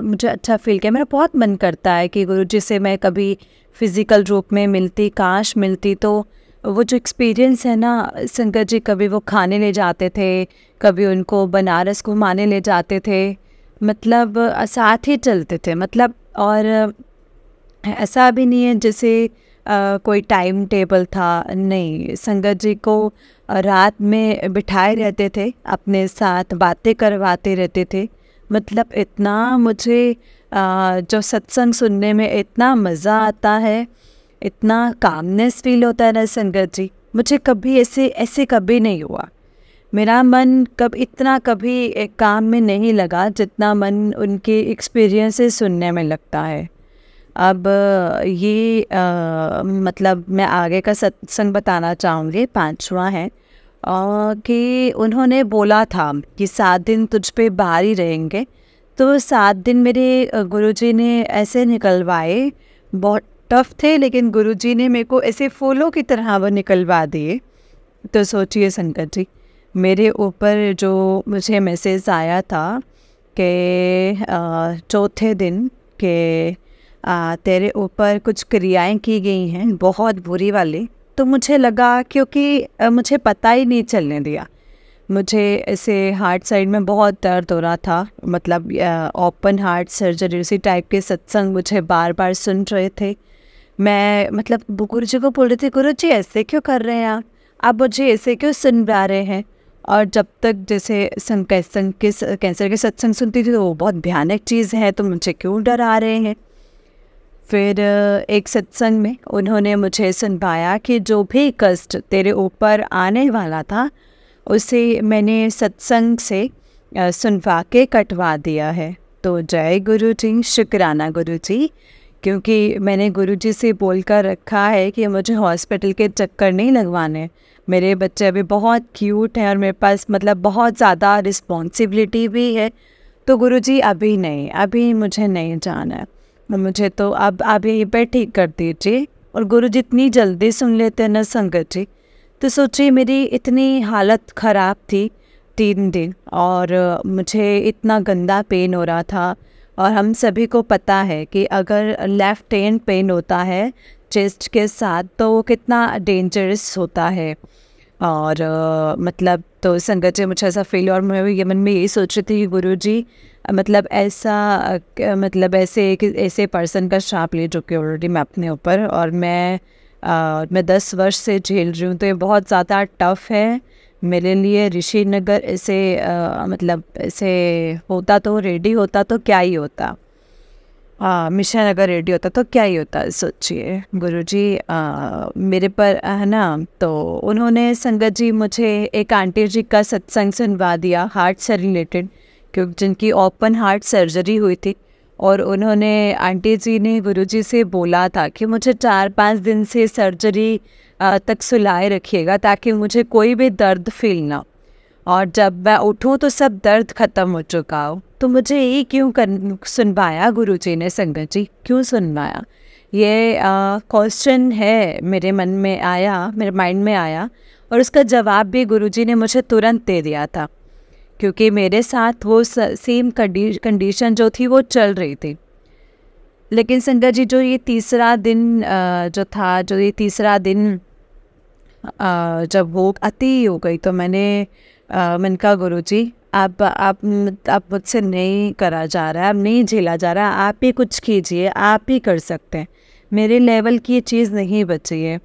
मुझे अच्छा फील किया। मेरा बहुत मन करता है कि गुरुजी से मैं कभी फिज़िकल रूप में मिलती, काश मिलती। तो वो जो एक्सपीरियंस है ना संगत जी, कभी वो खाने ले जाते थे, कभी उनको बनारस घुमाने ले जाते थे, मतलब साथ ही चलते थे मतलब। और ऐसा भी नहीं है जैसे कोई टाइम टेबल था, नहीं, संगत जी को रात में बिठाए रहते थे, अपने साथ बातें करवाते रहते थे। मतलब इतना मुझे जो सत्संग सुनने में इतना मज़ा आता है, इतना कामनेस फील होता है ना संगत जी, मुझे कभी ऐसे कभी नहीं हुआ। मेरा मन इतना कभी एक काम में नहीं लगा जितना मन उनके एक्सपीरियंसेस सुनने में लगता है। अब ये मतलब मैं आगे का सत्संग बताना चाहूँगी, 5वां है कि उन्होंने बोला था कि 7 दिन तुझ पे भारी रहेंगे। तो 7 दिन मेरे गुरुजी ने ऐसे निकलवाए, बहुत टफ थे, लेकिन गुरुजी ने मेरे को ऐसे फूलों की तरह वो निकलवा दिए। तो सोचिए संगत जी, मेरे ऊपर जो मुझे मैसेज आया था कि चौथे दिन के तेरे ऊपर कुछ क्रियाएं की गई हैं बहुत बुरी वाली। तो मुझे लगा, क्योंकि मुझे पता ही नहीं चलने दिया, मुझे ऐसे हार्ट साइड में बहुत दर्द हो रहा था, मतलब ओपन हार्ट सर्जरी उसी टाइप के सत्संग मुझे बार बार सुन रहे थे। मैं मतलब गुरु जी को बोल रही थी, गुरु जी ऐसे क्यों कर रहे हैं आप मुझे ऐसे क्यों सुनवा रहे हैं। और जब तक जैसे कैंसर के सत्संग सुनती थी तो वो बहुत भयानक चीज़ है, तो मुझे क्यों डरा रहे हैं। फिर एक सत्संग में उन्होंने मुझे सुनवाया कि जो भी कष्ट तेरे ऊपर आने वाला था उसे मैंने सत्संग से सुनवा के कटवा दिया है। तो जय गुरु जी, शुक्राना गुरु जी, क्योंकि मैंने गुरु जी से बोल कर रखा है कि मुझे हॉस्पिटल के चक्कर नहीं लगवाने। मेरे बच्चे अभी बहुत क्यूट हैं और मेरे पास मतलब बहुत ज़्यादा रिस्पॉन्सिबिलिटी भी है। तो गुरु जी अभी नहीं, अभी मुझे नहीं जाना है, मुझे तो अब आप यहीं पर ठीक कर दीजिए। और गुरु जी इतनी जल्दी सुन लेते हैं ना संगत जी। तो सोचिए मेरी इतनी हालत ख़राब थी 3 दिन, और मुझे इतना गंदा पेन हो रहा था। और हम सभी को पता है कि अगर लेफ़्ट हैंड पेन होता है चेस्ट के साथ तो वो कितना डेंजरस होता है। और मतलब तो संगत जी मुझे ऐसा फील, और मैं ये मन में यही सोच रही थी कि गुरुजी मतलब मतलब ऐसे पर्सन का श्राप ले चुके ऑलरेडी मैं अपने ऊपर, और मैं 10 वर्ष से झेल रही हूँ। तो ये बहुत ज़्यादा टफ है मेरे लिए। ऋषिनगर ऐसे मतलब ऐसे होता तो रेडी होता तो क्या ही होता, मिशन अगर रेडी होता तो क्या ही होता, सोचिए गुरुजी मेरे पर है ना। तो उन्होंने संगत जी मुझे एक आंटी जी का सत्संग सुनवा दिया हार्ट से रिलेटेड, क्योंकि जिनकी ओपन हार्ट सर्जरी हुई थी। और उन्होंने आंटी जी ने गुरुजी से बोला था कि मुझे 4-5 दिन से सर्जरी तक सुलाए रखिएगा ताकि मुझे कोई भी दर्द फील ना, और जब मैं उठूँ तो सब दर्द ख़त्म हो चुका हो। तो मुझे ये क्यों सुनवाया गुरुजी ने संगत जी, क्यों सुनवाया, ये क्वेश्चन है मेरे मन में आया, मेरे माइंड में आया। और उसका जवाब भी गुरुजी ने मुझे तुरंत दे दिया था, क्योंकि मेरे साथ वो सेम कंडीशन जो थी वो चल रही थी। लेकिन संगत जी जो ये तीसरा दिन जो ये तीसरा दिन जब वो अति हो गई तो मैंने कहा गुरुजी आप मुझसे नहीं करा जा रहा है, अब नहीं झेला जा रहा, आप ही कुछ कीजिए, आप ही कर सकते हैं, मेरे लेवल की ये चीज़ नहीं बची है।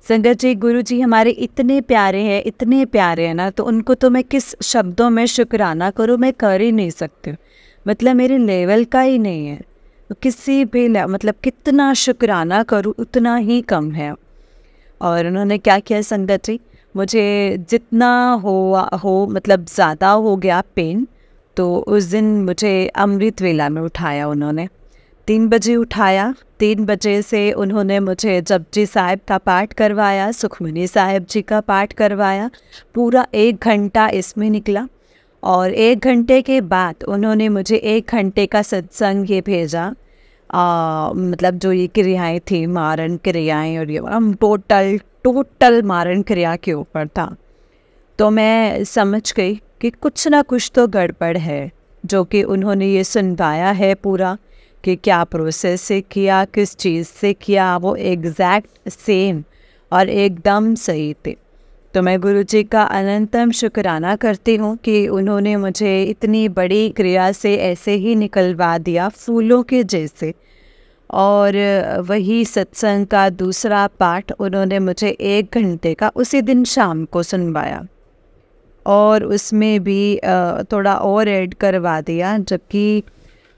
संगत जी गुरुजी हमारे इतने प्यारे हैं ना, तो उनको तो मैं किस शब्दों में शुक्राना करूँ, मैं कर ही नहीं सकती, मतलब मेरे लेवल का ही नहीं है, तो किसी भी मतलब कितना शुक्राना करूँ उतना ही कम है। और उन्होंने क्या किया संगत जी, मुझे जितना हो मतलब ज़्यादा हो गया पेन, तो उस दिन मुझे अमृत वेला में उठाया उन्होंने, 3 बजे उठाया। 3 बजे से उन्होंने मुझे जपजी साहिब का पाठ करवाया, सुखमनी साहिब जी का पाठ करवाया, पूरा 1 घंटा इसमें निकला। और 1 घंटे के बाद उन्होंने मुझे 1 घंटे का सत्संग ये भेजा, मतलब जो ये क्रियाएँ थी, मारण क्रियाएँ, और ये टोटल मारण क्रिया के ऊपर था। तो मैं समझ गई कि कुछ ना कुछ तो गड़बड़ है, जो कि उन्होंने ये सुनवाया है पूरा, कि क्या प्रोसेस से किया, किस चीज़ से किया, वो एग्जैक्ट सेम और एकदम सही थे। तो मैं गुरुजी का अनंतम शुक्राना करती हूँ कि उन्होंने मुझे इतनी बड़ी क्रिया से ऐसे ही निकलवा दिया, फूलों के जैसे। और वही सत्संग का दूसरा पाठ उन्होंने मुझे 1 घंटे का उसी दिन शाम को सुनवाया, और उसमें भी थोड़ा और ऐड करवा दिया, जबकि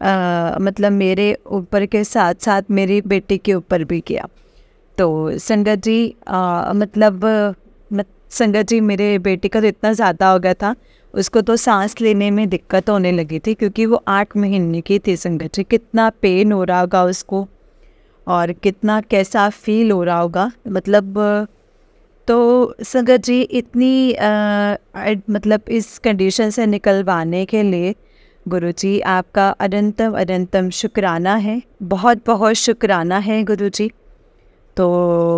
मतलब मेरे ऊपर के साथ साथ मेरी बेटी के ऊपर भी किया। तो संगत जी संगत जी मेरे बेटी का तो इतना ज़्यादा हो गया था, उसको तो सांस लेने में दिक्कत होने लगी थी, क्योंकि वो 8 महीने की थी। संगत जी कितना पेन हो रहा होगा उसको, और कितना कैसा फील हो रहा होगा, मतलब। तो संगत जी इतनी मतलब इस कंडीशन से निकलवाने के लिए गुरुजी आपका अनंतम अनंतम शुक्राना है, बहुत बहुत शुक्राना है गुरुजी। तो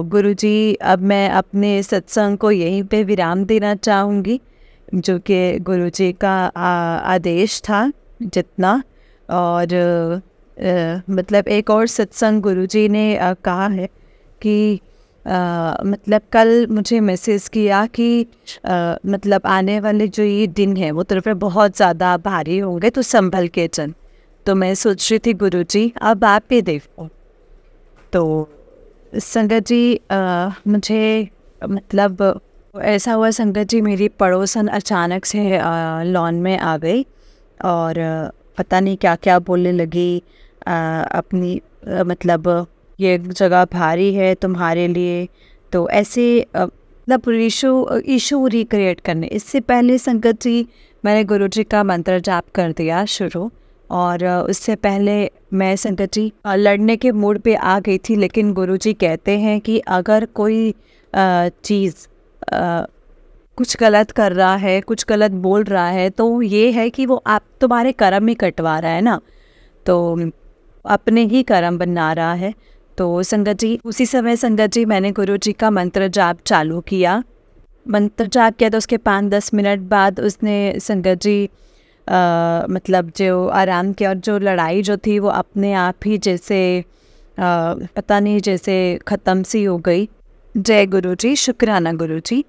गुरुजी अब मैं अपने सत्संग को यहीं पे विराम देना चाहूँगी, जो कि गुरुजी का आदेश था जितना। और मतलब एक और सत्संग गुरुजी ने कहा है कि मतलब कल मुझे मैसेज किया कि मतलब आने वाले जो ये दिन है वो तरफ बहुत ज़्यादा भारी होंगे, तो संभल के चल। तो मैं सोच रही थी गुरुजी अब आप ही देखो। तो संगत जी मुझे मतलब ऐसा हुआ संगत जी, मेरी पड़ोसन अचानक से लॉन में आ गई और पता नहीं क्या क्या बोलने लगी, अपनी मतलब ये जगह भारी है तुम्हारे लिए, तो ऐसे मतलब इशू रिक्रिएट करने। इससे पहले संगत जी मैंने गुरुजी का मंत्र जाप कर दिया शुरू, और उससे पहले मैं संगत जी लड़ने के मूड पे आ गई थी। लेकिन गुरुजी कहते हैं कि अगर कोई चीज़ कुछ गलत कर रहा है, कुछ गलत बोल रहा है, तो ये है कि वो आप तुम्हारे कर्म ही कटवा रहा है ना, तो अपने ही कर्म बना रहा है। तो संगत जी उसी समय संगत जी मैंने गुरुजी का मंत्र जाप चालू किया। मंत्र जाप किया तो उसके 5-10 मिनट बाद उसने संगत जी मतलब जो आराम किया, और जो लड़ाई जो थी वो अपने आप ही जैसे पता नहीं जैसे ख़त्म सी हो गई। जय गुरुजी, शुक्राना गुरुजी,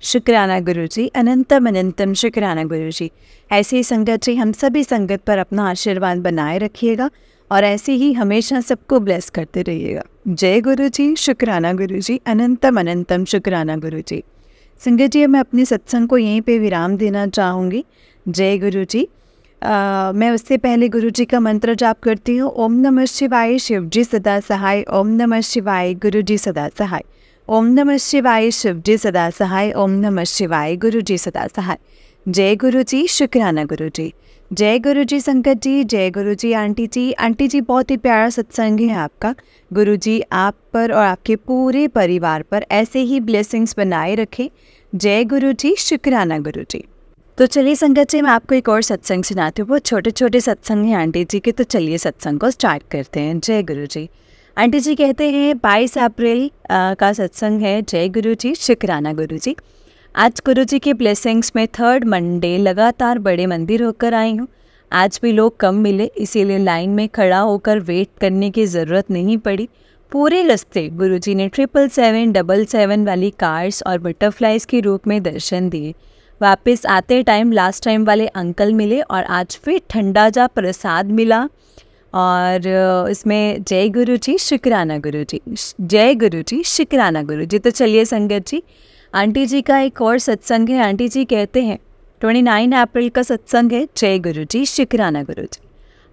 शुक्राना गुरुजी, अनंतम अनंतम शुक्राना गुरुजी। ऐसे ही संगत जी हम सभी संगत पर अपना आशीर्वाद बनाए रखिएगा, और ऐसे ही हमेशा सबको ब्लेस करते रहिएगा। जय गुरुजी, शुक्राना गुरुजी, अनंतम अनंतम शुक्राना गुरुजी। संगत जी मैं अपने सत्संग को यहीं पे विराम देना चाहूँगी। जय गुरुजी। मैं उससे पहले गुरुजी का मंत्र जाप करती हूँ। ओम नमः शिवाय, शिवजी सदा सहाय। ओम नमः शिवाय, गुरुजी सदा सहाय। ओम नमः शिवाय, शिवजी सदा सहाय। ओम नमः शिवाय, गुरुजी सदा सहाय। जय गुरुजी, शुक्राना गुरुजी। जय गुरुजी संगत जी, जय गुरुजी आंटी जी। आंटी जी बहुत ही प्यारा सत्संग है आपका। गुरुजी आप पर और आपके पूरे परिवार पर ऐसे ही ब्लेसिंग्स बनाए रखें। जय गुरुजी, शुक्राना गुरुजी। तो चलिए संगत जी मैं आपको एक और सत्संग सुनाती हूँ। वो छोटे छोटे सत्संग हैं आंटी जी के, तो चलिए सत्संग को स्टार्ट करते हैं। जय गुरुजी। आंटी जी कहते हैं 22 अप्रैल का सत्संग है। जय गुरुजी, शुक्राना गुरुजी। आज गुरुजी की ब्लेसिंग्स में 3rd मंडे लगातार बड़े मंदिर होकर आई हूँ। आज भी लोग कम मिले, इसीलिए लाइन में खड़ा होकर वेट करने की ज़रूरत नहीं पड़ी। पूरे रास्ते गुरुजी ने 777 वाली कार्स और बटरफ्लाइज के रूप में दर्शन दिए। वापस आते टाइम लास्ट टाइम वाले अंकल मिले और आज फिर ठंडा जा प्रसाद मिला और इसमें जय गुरु जी शुक्राना गुरु जी, जय गुरु जी शुक्राना गुरु जी। तो चलिए संगत जी, आंटी जी का एक और सत्संग है। आंटी जी कहते हैं 29 अप्रैल का सत्संग है, जय गुरु जी शुक्राना गुरु जी।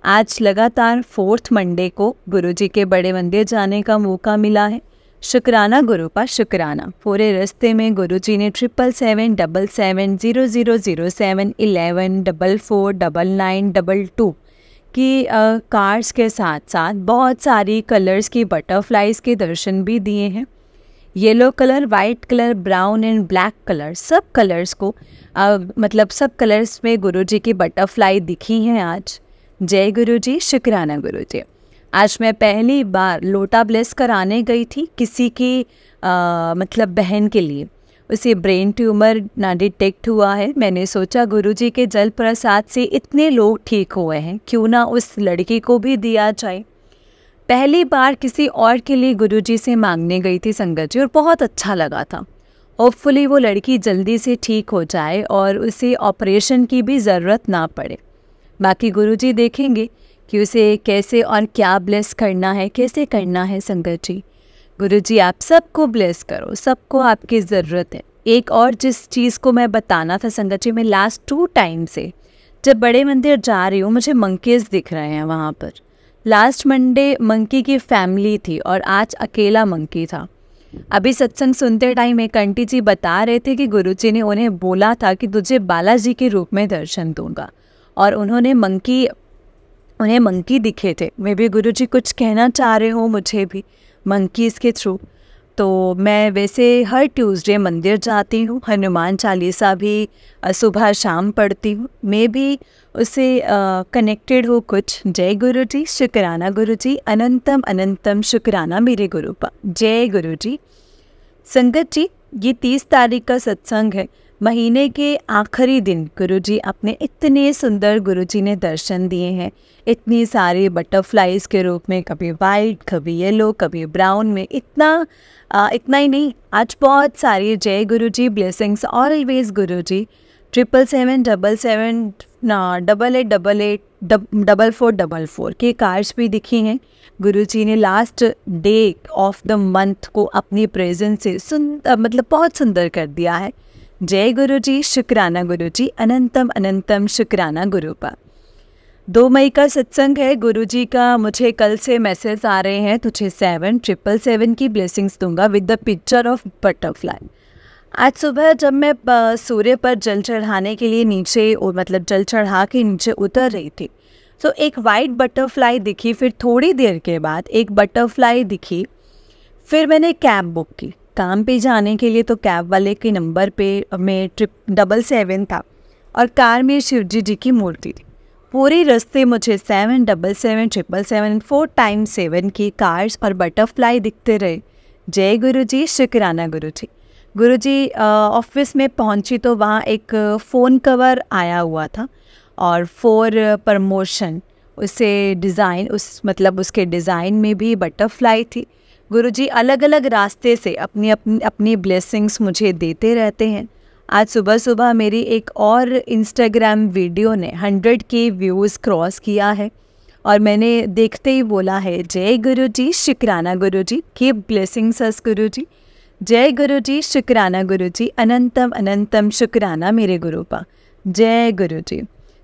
आज लगातार 4th मंडे को गुरु जी के बड़े मंदिर जाने का मौका मिला है। शुक्राना गुरु का शुक्राना। पूरे रास्ते में गुरु जी ने 7777000711449922 की कार्स के साथ साथ बहुत सारी कलर्स की बटरफ्लाइज के दर्शन भी दिए हैं। Yellow colour, white colour, brown and black colour, सब कलर्स को मतलब सब कलर्स में गुरुजी की बटरफ्लाई दिखी हैं आज। जय गुरु जी शुक्राना गुरु जी। आज मैं पहली बार लोटा ब्लेस कराने गई थी किसी की मतलब बहन के लिए। उसे ब्रेन ट्यूमर ना डिटेक्ट हुआ है। मैंने सोचा गुरुजी के जल प्रसाद से इतने लोग ठीक हुए हैं, क्यों ना उस लड़की को भी दिया जाए। पहली बार किसी और के लिए गुरुजी से मांगने गई थी संगत जी, और बहुत अच्छा लगा था। होपफुली वो लड़की जल्दी से ठीक हो जाए और उसे ऑपरेशन की भी ज़रूरत ना पड़े। बाकी गुरुजी देखेंगे कि उसे कैसे और क्या ब्लेस करना है, कैसे करना है संगत जी। गुरुजी आप सबको ब्लेस करो, सबको आपकी ज़रूरत है। एक और जिस चीज़ को मैं बताना था संगत जी, मैं लास्ट 2 टाइम से जब बड़े मंदिर जा रही हूँ मुझे मंकीज़ दिख रहे हैं वहाँ पर। लास्ट मंडे मंकी की फैमिली थी और आज अकेला मंकी था। अभी सत्संग सुनते टाइम एक आंटी जी बता रहे थे कि गुरुजी ने उन्हें बोला था कि तुझे बालाजी के रूप में दर्शन दूंगा, और उन्हें मंकी दिखे थे। मैं भी गुरुजी कुछ कहना चाह रहे हो मुझे भी मंकीज़ के थ्रू। तो मैं वैसे हर ट्यूसडे मंदिर जाती हूँ, हनुमान चालीसा भी सुबह शाम पढ़ती हूँ। मैं भी उससे कनेक्टेड हूँ कुछ। जय गुरु जी शुक्राना गुरु जी, अनंतम अनंतम शुक्राना मेरे गुरु पा। जय गुरु जी। संगत जी, ये 30 तारीख का सत्संग है। महीने के आखिरी दिन गुरुजी अपने इतने सुंदर गुरुजी ने दर्शन दिए हैं, इतनी सारी बटरफ्लाइज के रूप में, कभी वाइट, कभी येलो, कभी ब्राउन में। इतना ही नहीं, आज बहुत सारी जय गुरुजी ब्लेसिंग्स ऑलवेज गुरुजी 777788884444 के कार्ड्स भी दिखी हैं। गुरुजी ने last day of the month को अपनी प्रेजेंस से मतलब बहुत सुंदर कर दिया है। जय गुरु जी शुक्राना गुरु जी, अनंतम अनंतम शुक्राना गुरु पा। 2 मई का सत्संग है। गुरुजी का मुझे कल से मैसेज आ रहे हैं, तुझे 777 की ब्लेसिंग्स दूंगा with the picture of butterfly. आज सुबह जब मैं सूर्य पर जल चढ़ाने के लिए नीचे मतलब जल चढ़ा के नीचे उतर रही थी, तो एक वाइट बटरफ्लाई दिखी। फिर थोड़ी देर के बाद एक बटरफ्लाई दिखी। फिर मैंने कैब बुक की काम पे जाने के लिए, तो कैब वाले के नंबर पे मैं 777 था और कार में शिवजी जी की मूर्ति थी। पूरे रास्ते मुझे 777 777 4 टाइम्स 7 की कार्स और बटरफ्लाई दिखते रहे। जय गुरु जी शुक्राना गुरु जी। गुरु जी ऑफिस में पहुंची तो वहाँ एक फ़ोन कवर आया हुआ था और 4 प्रमोशन, उससे डिज़ाइन उसके डिज़ाइन में भी बटरफ्लाई थी। गुरुजी अलग अलग रास्ते से अपनी ब्लेसिंग्स मुझे देते रहते हैं। आज सुबह सुबह मेरी एक और इंस्टाग्राम वीडियो ने 100 के व्यूज़ क्रॉस किया है और मैंने देखते ही बोला है, जय गुरु जी शुक्राना गुरु जी, कीप ब्लेसिंग्स अस गुरु जी। जय गुरु जी शुक्राना गुरु जी, अनंतम अनंतम शुक्राना मेरे गुरु पा। जय गुरु जी।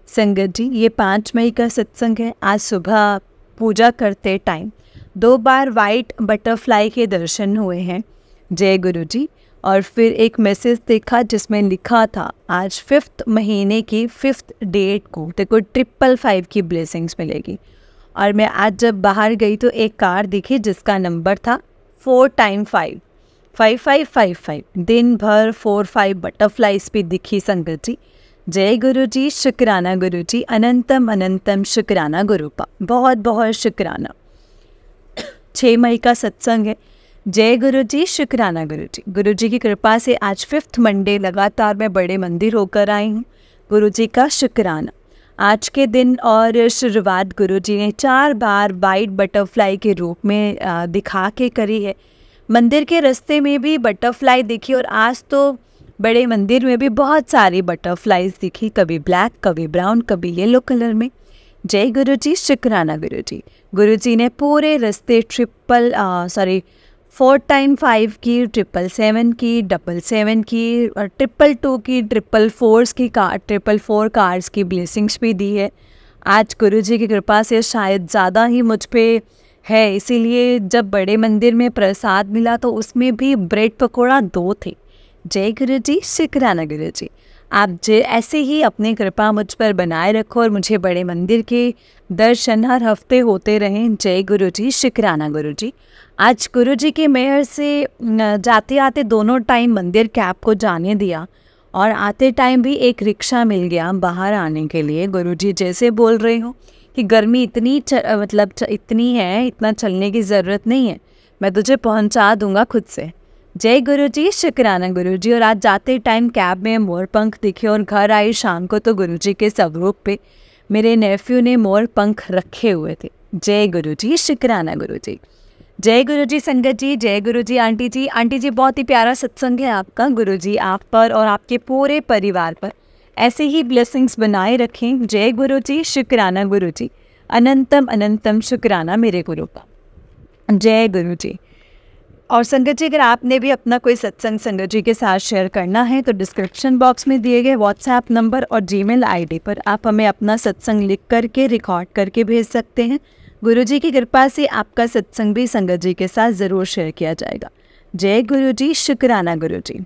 संगत जी, ये 5 मई का सत्संग है। आज सुबह पूजा करते टाइम 2 बार वाइट बटरफ्लाई के दर्शन हुए हैं। जय गुरु जी। और फिर एक मैसेज देखा जिसमें लिखा था, आज 5th महीने की 5th डेट को देखो 555 की ब्लेसिंग्स मिलेगी। और मैं आज जब बाहर गई तो एक कार दिखी जिसका नंबर था 4 टाइम 5 5555। दिन भर 4-5 बटरफ्लाइज भी दिखी संगत जी। जय गुरु जी शुक्राना गुरु जी, अनंतम अनंतम शुक्राना गुरु पा। बहुत बहुत शुक्राना। 6 मई का सत्संग है। जय गुरु जी शुक्राना गुरु जी। गुरु जी की कृपा से आज 5th मंडे लगातार मैं बड़े मंदिर होकर आई हूँ। गुरु जी का शुक्राना। आज के दिन और शुरुआत गुरुजी ने 4 बार वाइट बटरफ्लाई के रूप में दिखा के करी है। मंदिर के रास्ते में भी बटरफ्लाई दिखी और आज तो बड़े मंदिर में भी बहुत सारी बटरफ्लाईज दिखी, कभी ब्लैक, कभी ब्राउन, कभी येलो कलर में। जय गुरुजी, शुक्राना गुरुजी। गुरुजी ने पूरे रास्ते 4 टाइम 5 की, 777 की, 777 की और 222 की, 444 की, 444 कार्ड्स की ब्लेसिंग्स भी दी है। आज गुरुजी की कृपा से शायद ज़्यादा ही मुझ पे है, इसीलिए जब बड़े मंदिर में प्रसाद मिला तो उसमें भी ब्रेड पकौड़ा 2 थे। जय गुरुजी, शुक्राना गुरुजी। आप ऐसे ही अपनी कृपा मुझ पर बनाए रखो और मुझे बड़े मंदिर के दर्शन हर हफ्ते होते रहें। जय गुरुजी, शुक्राना गुरुजी। आज गुरुजी के मेहर से जाते आते दोनों टाइम मंदिर कैब को जाने दिया और आते टाइम भी एक रिक्शा मिल गया बाहर आने के लिए। गुरुजी जैसे बोल रहे हो कि गर्मी इतनी है, इतना चलने की ज़रूरत नहीं है, मैं तुझे पहुंचा दूंगा खुद से। जय गुरुजी, शुक्राना गुरुजी। और आज जाते टाइम कैब में मोर पंख दिखे और घर आई शाम को तो गुरुजी के स्वरूप पे मेरे नेफ्यू ने मोर पंख रखे हुए थे। जय गुरुजी, शुक्राना गुरुजी। जय गुरुजी संगत जी, जय गुरुजी आंटी जी। आंटी जी, बहुत ही प्यारा सत्संग है आपका। गुरुजी आप पर और आपके पूरे परिवार पर ऐसे ही ब्लेसिंग्स बनाए रखें। जय गुरुजी, शुक्राना गुरुजी। अनंतम अनंतम शुक्राना मेरे गुरु का। जय गुरुजी। और संगत जी, अगर आपने भी अपना कोई सत्संग संगत जी के साथ शेयर करना है तो डिस्क्रिप्शन बॉक्स में दिए गए व्हाट्सएप नंबर और जीमेल आईडी पर आप हमें अपना सत्संग लिख करके रिकॉर्ड करके भेज सकते हैं। गुरुजी की कृपा से आपका सत्संग भी संगत जी के साथ ज़रूर शेयर किया जाएगा। जय गुरुजी, शुक्राना गुरुजी।